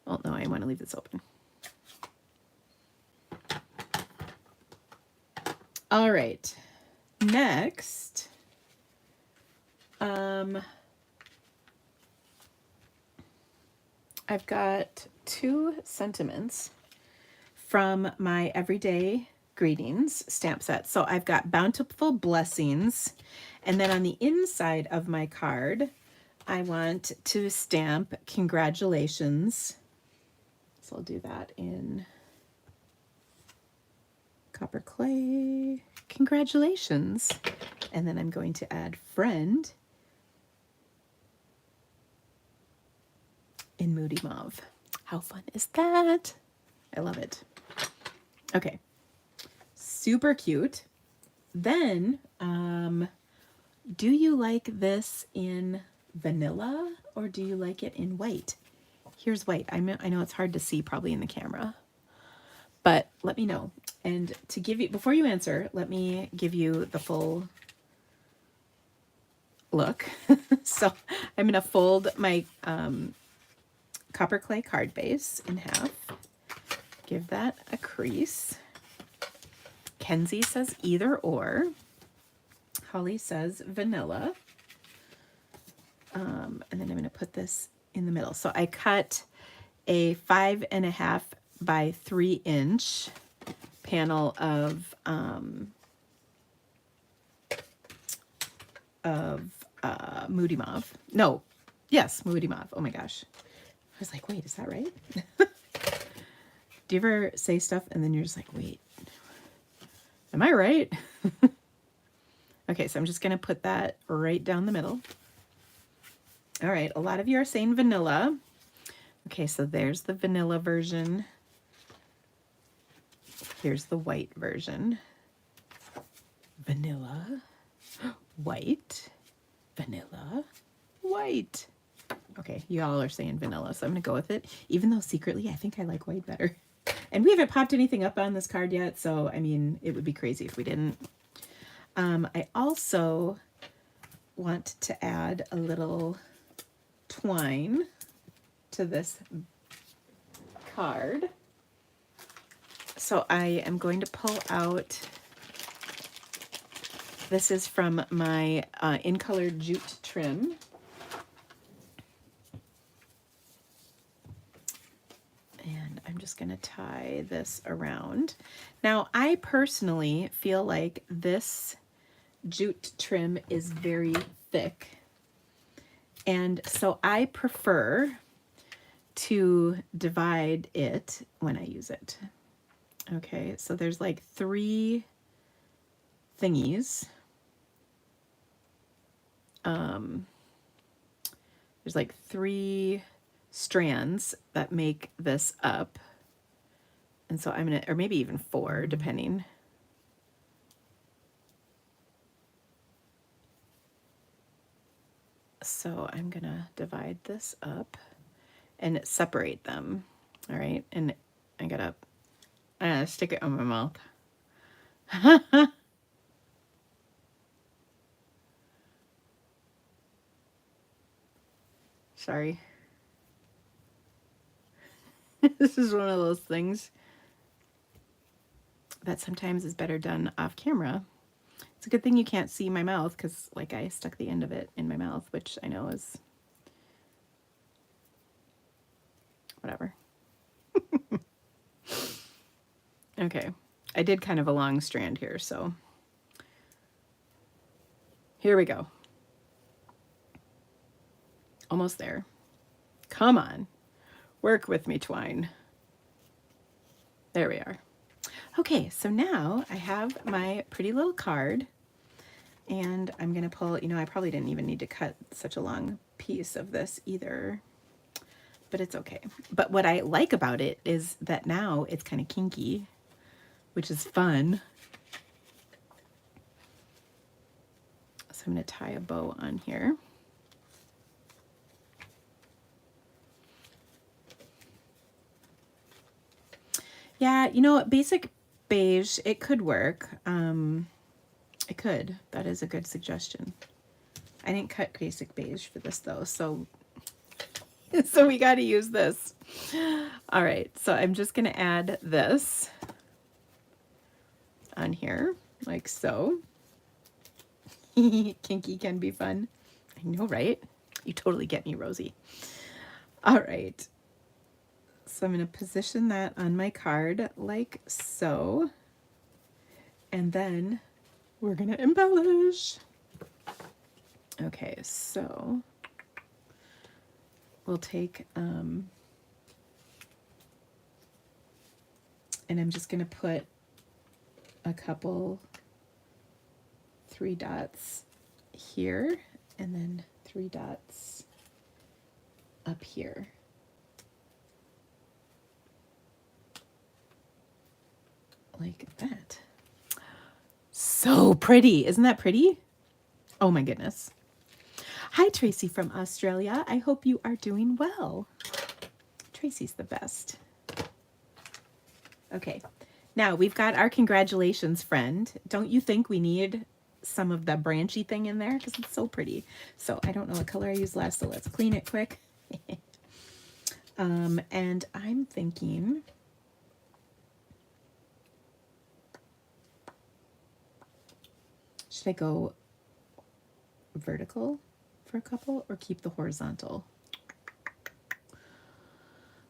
Well, no, I want to leave this open. All right. Next, I've got 2 sentiments from my Everyday Greetings stamp set. So I've got Bountiful Blessings, and then on the inside of my card, I want to stamp Congratulations. So I'll do that in copper clay. Congratulations. And then I'm going to add Friend in Moody Mauve. How fun is that? I love it. Okay. Super cute. Then, do you like this in vanilla or do you like it in white? Here's white. I know it's hard to see probably in the camera, but let me know. And to give you, before you answer, let me give you the full look. So I'm going to fold my copper clay card base in half. Give that a crease. Kenzie says either or. Holly says vanilla. And then I'm going to put this in the middle. So I cut a 5.5 by 3 inch panel of Moody Mauve. No, yes, Moody Mauve. Oh my gosh. I was like, wait, is that right? Do you ever say stuff and then you're just like, wait, am I right? Okay, so I'm just going to put that right down the middle. All right, a lot of you are saying vanilla. Okay, so there's the vanilla version. Here's the white version. Vanilla, white, vanilla, white. Okay, you all are saying vanilla, so I'm going to go with it, even though secretly I think I like white better. And we haven't popped anything up on this card yet, so, I mean, it would be crazy if we didn't. I also want to add a little twine to this card. So I am going to pull out, this is from my In Color jute trim. And I'm just going to tie this around. Now, I personally feel like this jute trim is very thick. And so I prefer to divide it when I use it. Okay, so there's like 3 thingies. There's like 3 strands that make this up. And so I'm gonna, or maybe even 4, depending. So I'm gonna divide this up and separate them. All right, and I gotta stick it on my mouth. Sorry. This is one of those things that sometimes is better done off camera. It's a good thing you can't see my mouth because, like, I stuck the end of it in my mouth, which I know is whatever. Okay, I did kind of a long strand here, so here we go. Almost there. Come on, work with me, twine. There we are. Okay, so now I have my pretty little card. And I'm going to pull, I probably didn't even need to cut such a long piece of this either, but it's okay. But what I like about it is that now it's kind of kinky, which is fun. So I'm going to tie a bow on here. Yeah, basic beige, it could work. It could. That is a good suggestion. I didn't cut basic beige for this though, so we got to use this. All right, so I'm just going to add this on here like so. Kinky can be fun. I know, right? You totally get me, Rosie. All right. So I'm going to position that on my card like so. And then we're going to embellish. Okay, so we'll take, and I'm just going to put a couple 3 dots here and then 3 dots up here. Like that. So pretty. Isn't that pretty? Oh my goodness. Hi, Tracy from Australia. I hope you are doing well. Tracy's the best. Okay. Now we've got our congratulations friend. Don't you think we need some of the branchy thing in there? Because it's so pretty. So I don't know what color I used last, so let's clean it quick. And I'm thinking, should I go vertical for a couple or keep the horizontal?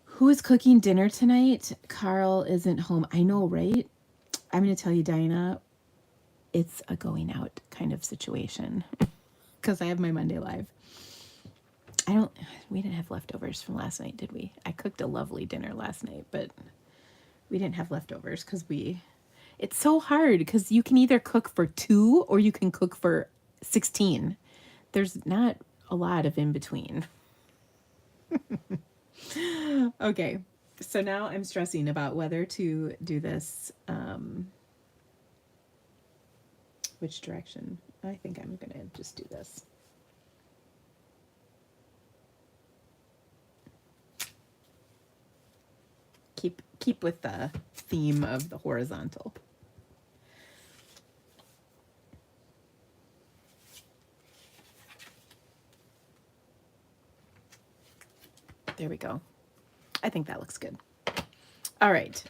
Who is cooking dinner tonight? Carl isn't home. I know, right? I'm going to tell you, Diana, it's a going out kind of situation because I have my Monday live. We didn't have leftovers from last night, did we? I cooked a lovely dinner last night, but we didn't have leftovers because it's so hard because you can either cook for 2 or you can cook for 16. There's not a lot of in between. Okay, so now I'm stressing about whether to do this, which direction. I think I'm gonna just do this. Keep with the theme of the horizontal. There we go. I think that looks good. All right.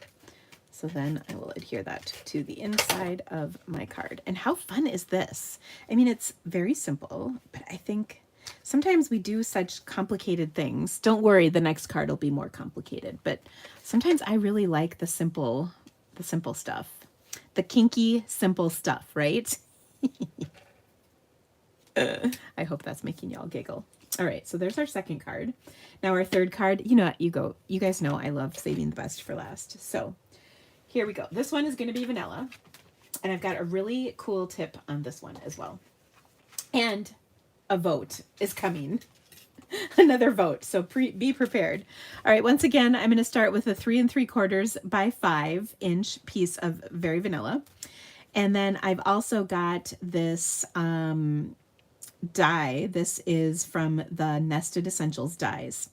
So then I will adhere that to the inside of my card. And how fun is this? I mean, it's very simple, but I think sometimes we do such complicated things. Don't worry, the next card will be more complicated, but sometimes I really like the simple stuff. The kinky, simple stuff, right? I hope that's making y'all giggle. All right, so there's our second card. Now our third card, you guys know I love saving the best for last. So here we go. This one is going to be vanilla, and I've got a really cool tip on this one as well. And a vote is coming. Another vote, so be prepared. All right, once again, I'm going to start with a 3 3/4 by 5 inch piece of very vanilla. And then I've also got this die. This is from the Nested Essentials dies.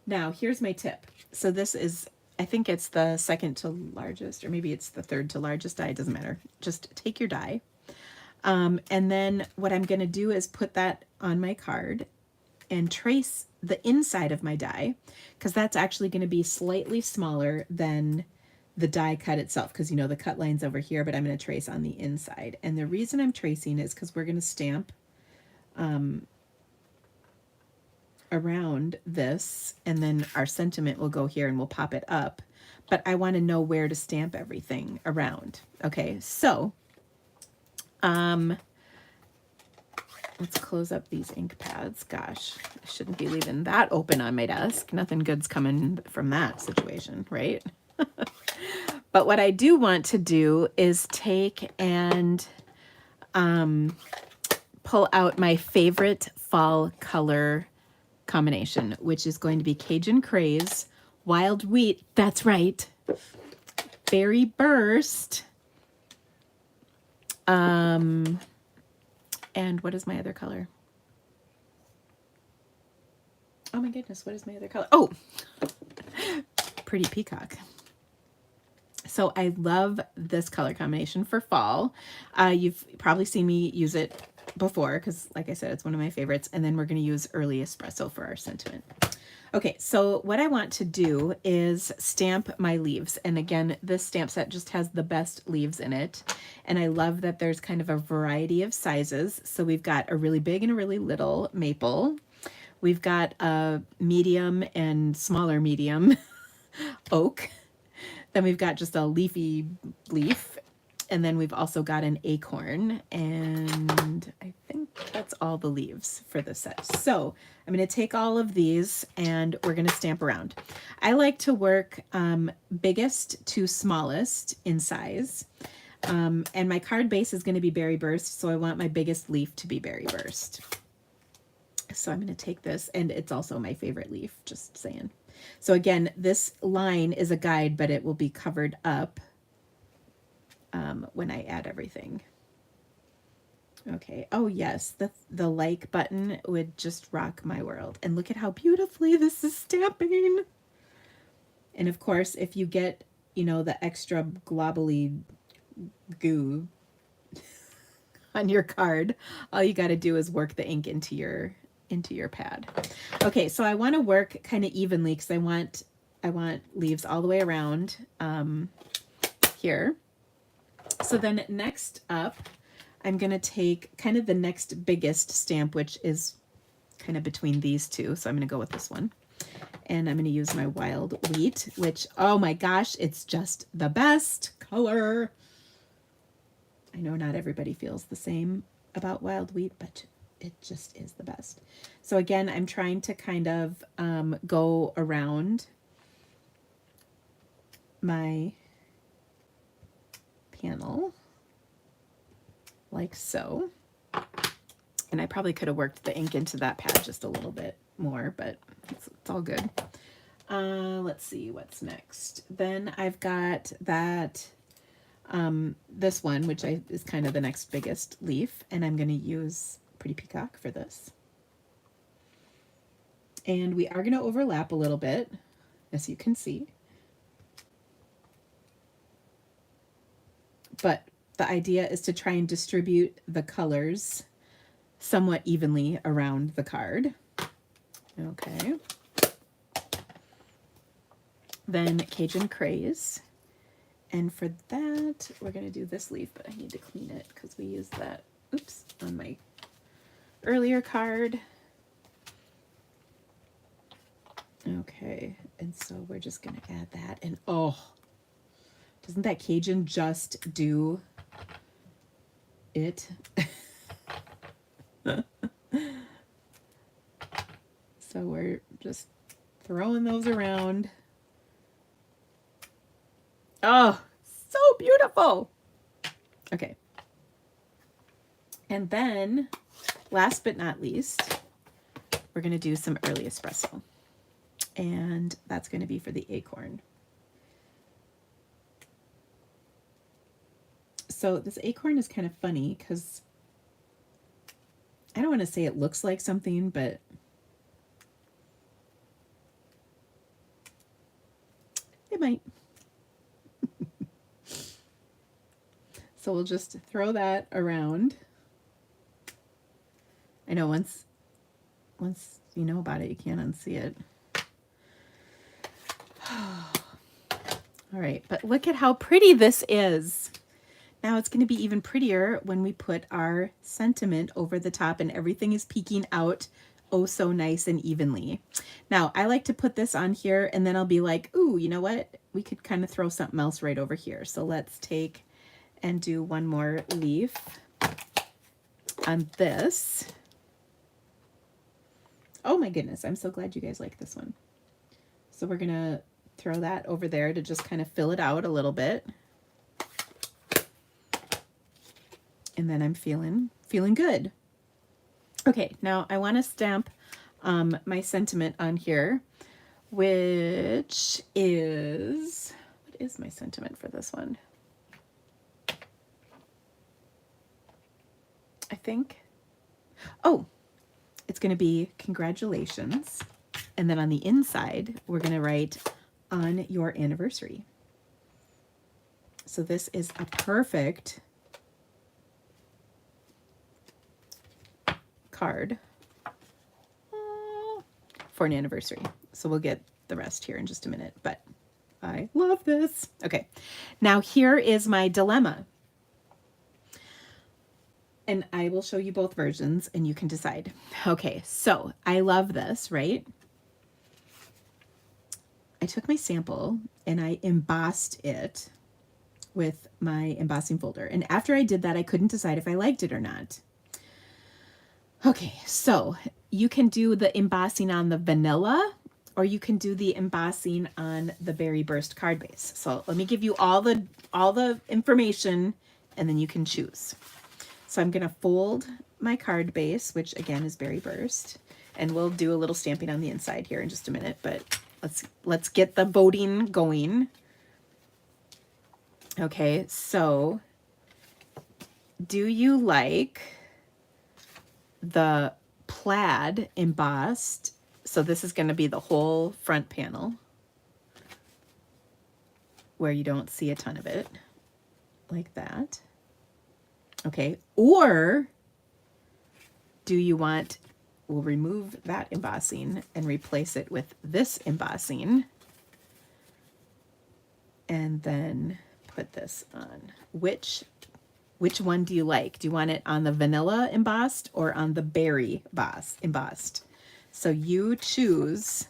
Now, here's my tip. So this is, I think it's the second to largest, or maybe it's the third to largest die. It doesn't matter. Just take your die. And then what I'm going to do is put that on my card and trace the inside of my die, because that's actually going to be slightly smaller than the die cut itself, because the cut line's over here, but I'm going to trace on the inside. And the reason I'm tracing is because we're going to stamp around this, and then our sentiment will go here and we'll pop it up, but I want to know where to stamp everything around. Okay, so let's close up these ink pads. Gosh, I shouldn't be leaving that open on my desk. Nothing good's coming from that situation, right? But what I do want to do is take and pull out my favorite fall color combination, which is going to be Cajun Craze, Wild Wheat, that's right, Berry Burst, and what is my other color? Oh my goodness, what is my other color? Oh, Pretty Peacock. So I love this color combination for fall. You've probably seen me use it before because, like I said, it's one of my favorites. And then we're going to use Early Espresso for our sentiment. Okay, so what I want to do is stamp my leaves. And again, this stamp set just has the best leaves in it. And I love that there's kind of a variety of sizes. So we've got a really big and a really little maple. We've got a medium and smaller medium oak. Then we've got just a leafy leaf. And then we've also got an acorn. And I think that's all the leaves for this set. So I'm going to take all of these and we're going to stamp around. I like to work biggest to smallest in size. And my card base is going to be Berry Burst. So I want my biggest leaf to be Berry Burst. So I'm going to take this, and it's also my favorite leaf, just saying. So again, this line is a guide, but it will be covered up when I add everything. Okay. Oh yes, the like button would just rock my world. And look at how beautifully this is stamping. And of course, if you get, you know, the extra globbly goo on your card, all you got to do is work the ink into your pad. Okay, so I want to work kind of evenly because I want leaves all the way around here. So then next up, I'm going to take kind of the next biggest stamp, which is kind of between these two. So I'm going to go with this one. And I'm going to use my Wild Wheat, which, oh my gosh, it's just the best color. I know not everybody feels the same about Wild Wheat, but it just is the best. So again, I'm trying to kind of go around my panel like so. And I probably could have worked the ink into that pad just a little bit more, but it's all good. Let's see what's next. Then I've got that this one, which is kind of the next biggest leaf, and I'm going to use Pretty Peacock for this. And we are going to overlap a little bit, as you can see. But the idea is to try and distribute the colors somewhat evenly around the card. Okay. Then Cajun Craze. And for that, we're going to do this leaf, but I need to clean it because we used that, oops, on my earlier card. Okay, and so we're just going to add that. And oh, doesn't that Cajun just do it? So we're just throwing those around. Oh, so beautiful. Okay. And then, last but not least, we're going to do some Early Espresso. And that's going to be for the acorn. So this acorn is kind of funny because I don't want to say it looks like something, but it might. So we'll just throw that around. I know once you know about it, you can't unsee it. All right, but look at how pretty this is. Now it's going to be even prettier when we put our sentiment over the top and everything is peeking out oh so nice and evenly. Now I like to put this on here and then I'll be like, ooh, you know what? We could kind of throw something else right over here. So let's take and do one more leaf on this. Oh my goodness, I'm so glad you guys like this one. So we're gonna throw that over there to just kind of fill it out a little bit. And then I'm feeling good. Okay, now I want to stamp my sentiment on here, which is, what is my sentiment for this one? I think, oh, it's going to be congratulations. And then on the inside, we're going to write on your anniversary. So this is a perfect card for an anniversary. So we'll get the rest here in just a minute, but I love this. Okay, now here is my dilemma. And I will show you both versions and you can decide. Okay, so I love this, right? I took my sample and I embossed it with my embossing folder. And after I did that, I couldn't decide if I liked it or not. Okay, so you can do the embossing on the vanilla or you can do the embossing on the Berry Burst card base. So let me give you all the information and then you can choose. So I'm going to fold my card base, which again is Berry Burst, and we'll do a little stamping on the inside here in just a minute, but let's get the voting going. Okay, so do you like the plaid embossed? So this is going to be the whole front panel where you don't see a ton of it, like that. Okay, or do you want, we'll remove that embossing and replace it with this embossing and then put this on. Which one do you like? Do you want it on the vanilla embossed or on the berry embossed? So you choose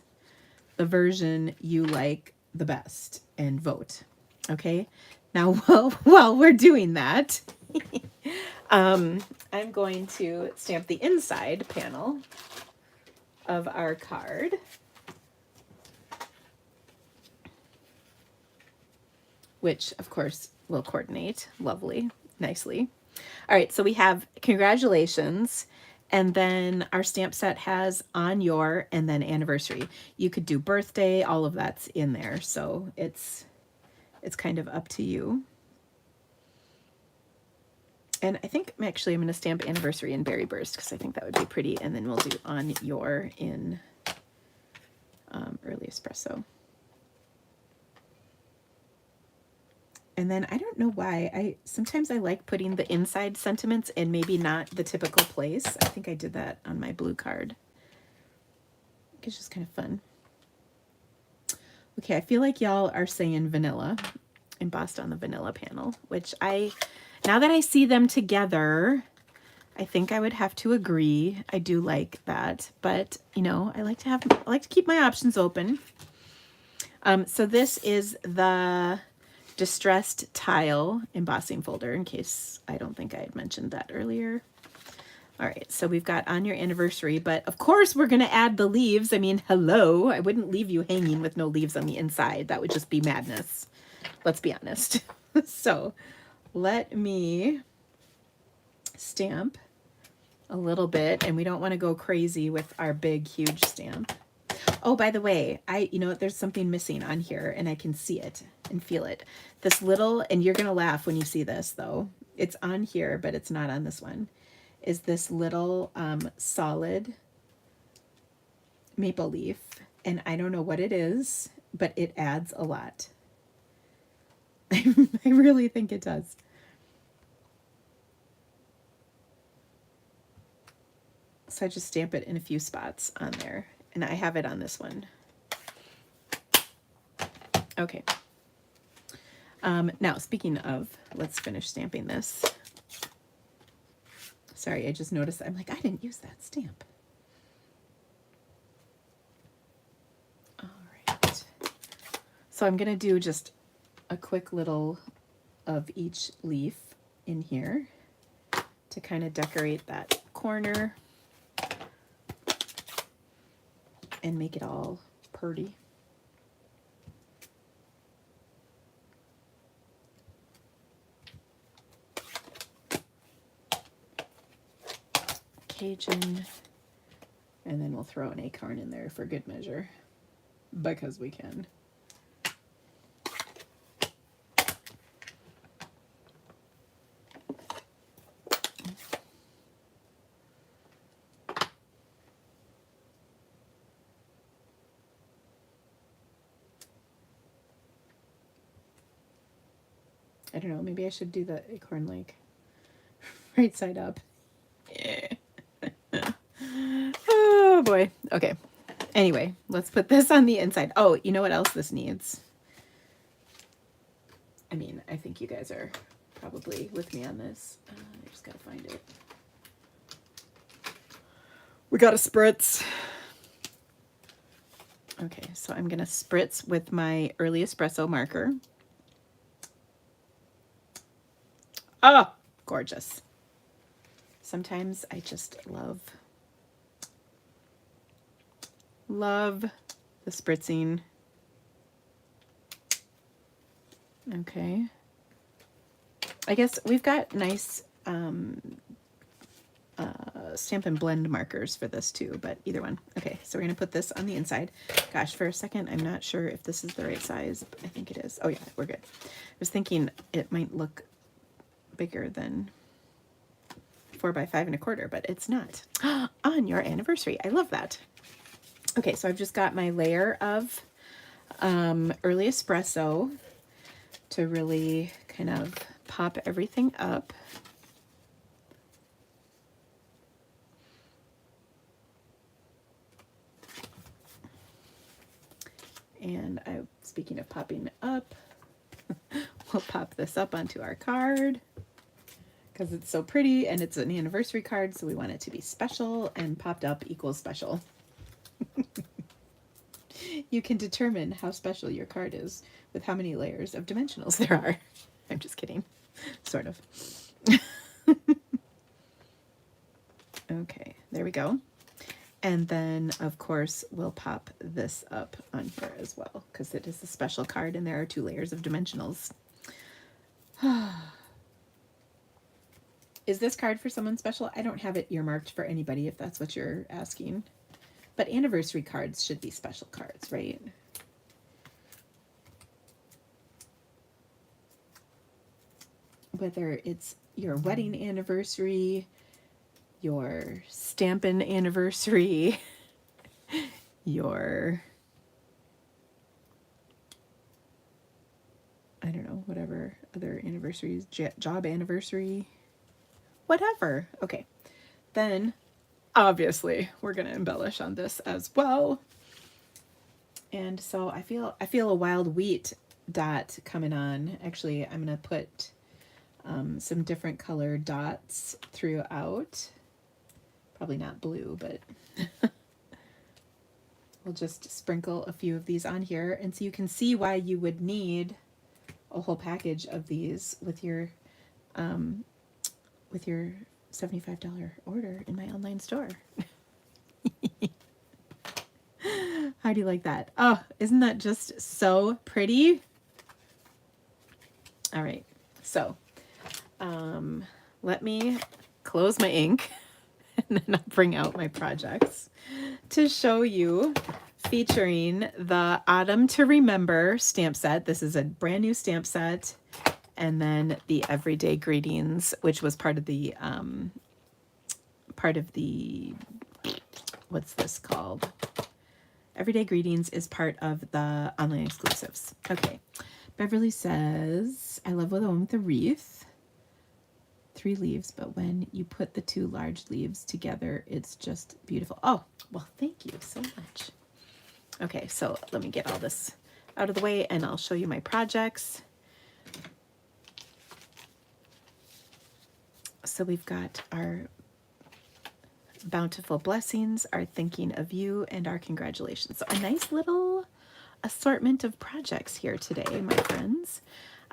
the version you like the best and vote. Okay, now while we're doing that, I'm going to stamp the inside panel of our card. Which, of course, will coordinate lovely, nicely. All right, so we have congratulations, and then our stamp set has on your and then anniversary. You could do birthday, all of that's in there, so it's kind of up to you. And I think actually I'm going to stamp anniversary in Berry Burst because I think that would be pretty, and then we'll do on your in early espresso. And then I don't know why, sometimes I like putting the inside sentiments in maybe not the typical place. I think I did that on my blue card. It's just kind of fun. Okay, I feel like y'all are saying vanilla, embossed on the vanilla panel, which now that I see them together, I think I would have to agree. I do like that, but you know, I like to keep my options open. So this is the Distressed Tile embossing folder, in case I don't think I had mentioned that earlier. All right, so we've got on your anniversary, but of course we're going to add the leaves. I mean, hello, I wouldn't leave you hanging with no leaves on the inside. That would just be madness. Let's be honest. So let me stamp a little bit, and we don't want to go crazy with our big, huge stamp. Oh, by the way, you know, there's something missing on here and I can see it and feel it. This little, and you're going to laugh when you see this though, it's on here, but it's not on this one, is this little solid maple leaf. And I don't know what it is, but it adds a lot. I really think it does. So I just stamp it in a few spots on there. And I have it on this one. Okay. Now, speaking of, let's finish stamping this. Sorry, I just noticed. I'm like, I didn't use that stamp. All right. So I'm going to do just a quick little of each leaf in here to kind of decorate that corner and make it all pretty. Cajun, and then we'll throw an acorn in there for good measure, because we can. I don't know, maybe I should do the acorn like right side up. Oh boy. Okay. Anyway, let's put this on the inside. Oh, you know what else this needs? I mean, I think you guys are probably with me on this. I just gotta find it. We got a spritz. Okay, so I'm gonna spritz with my early espresso marker. Oh, gorgeous. Sometimes I just love the spritzing. Okay. I guess we've got nice stamp and blend markers for this too, but either one. Okay, so we're gonna put this on the inside. Gosh, for a second, I'm not sure if this is the right size. I think it is. Oh yeah, we're good. I was thinking it might look bigger than 4 by 5 1/4, but it's not. On your anniversary. I love that. Okay, so I've just got my layer of early espresso to really kind of pop everything up. And speaking of popping up, we'll pop this up onto our card because it's so pretty and it's an anniversary card, so we want it to be special, and popped up equals special. You can determine how special your card is with how many layers of dimensionals there are. I'm just kidding. Sort of. Okay, there we go. And then, of course, we'll pop this up on here as well, because it is a special card and there are 2 layers of dimensionals. Is this card for someone special? I don't have it earmarked for anybody, if that's what you're asking. But anniversary cards should be special cards, right? Whether it's your wedding anniversary, your stampin' anniversary, your, I don't know, whatever other anniversaries, job anniversary, whatever. Okay, then obviously we're gonna embellish on this as well. And so I feel a wild wheat dot coming on. Actually, I'm gonna put some different color dots throughout. Probably not blue, but we'll just sprinkle a few of these on here, and so you can see why you would need a whole package of these with your $75 order in my online store. How do you like that? Oh, isn't that just so pretty? All right, so let me close my ink and then I'll bring out my projects to show you, featuring the Autumn to Remember stamp set. This is a brand new stamp set. And then the Everyday Greetings, which was part of the, what's this called? Everyday Greetings is part of the online exclusives. Okay. Beverly says, I love the one with the wreath. 3 leaves, but when you put the 2 large leaves together, it's just beautiful. Oh, well, thank you so much. Okay, so let me get all this out of the way and I'll show you my projects. So we've got our bountiful blessings, our thinking of you, and our congratulations. So a nice little assortment of projects here today, my friends.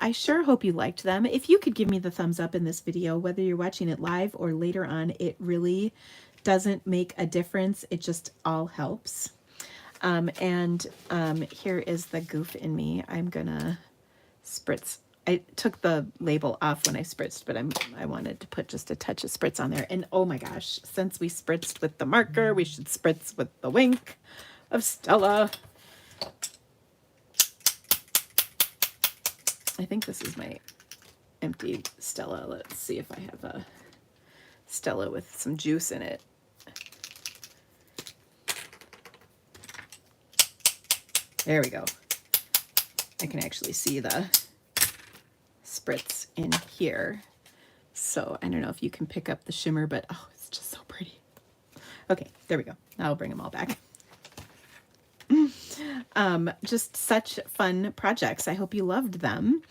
I sure hope you liked them. If you could give me the thumbs up in this video, whether you're watching it live or later on, it really doesn't make a difference. It just all helps. Here is the goof in me. I'm gonna spritz I took the label off when I spritzed, but I wanted to put just a touch of spritz on there. And oh my gosh, since we spritzed with the marker, we should spritz with the wink of Stella. I think this is my empty Stella. Let's see if I have a Stella with some juice in it. There we go. I can actually see the spritz in here. So I don't know if you can pick up the shimmer, but oh, it's just so pretty. Okay, there we go. Now I'll bring them all back. Just such fun projects. I hope you loved them.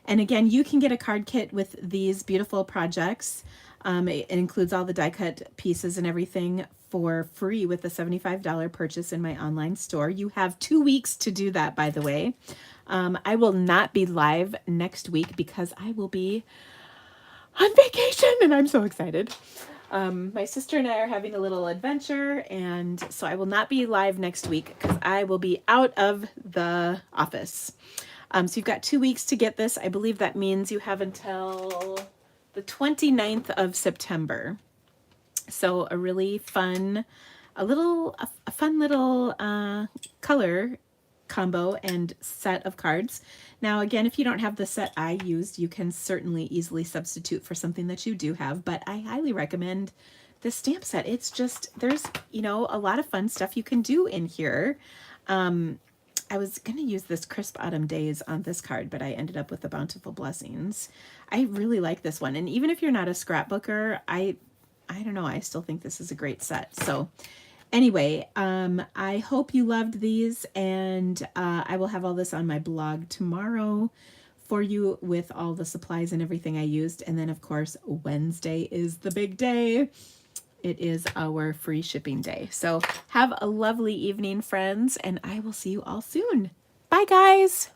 And again, you can get a card kit with these beautiful projects. It includes all the die cut pieces and everything for free with a $75 purchase in my online store. You have 2 weeks to do that, by the way. I will not be live next week because I will be on vacation and I'm so excited. My sister and I are having a little adventure, and so I will not be live next week because I will be out of the office. So you've got 2 weeks to get this. I believe that means you have until the 29th of September. So a really fun, a fun little color combo and set of cards. Now, again, if you don't have the set I used, you can certainly easily substitute for something that you do have, but I highly recommend this stamp set. It's just, there's, you know, a lot of fun stuff you can do in here. I was going to use this Crisp Autumn Days on this card, but I ended up with the Bountiful Blessings. I really like this one. And even if you're not a scrapbooker, I don't know, I still think this is a great set. So anyway, I hope you loved these, and I will have all this on my blog tomorrow for you with all the supplies and everything I used. And then, of course, Wednesday is the big day. It is our free shipping day. So have a lovely evening, friends, and I will see you all soon. Bye, guys.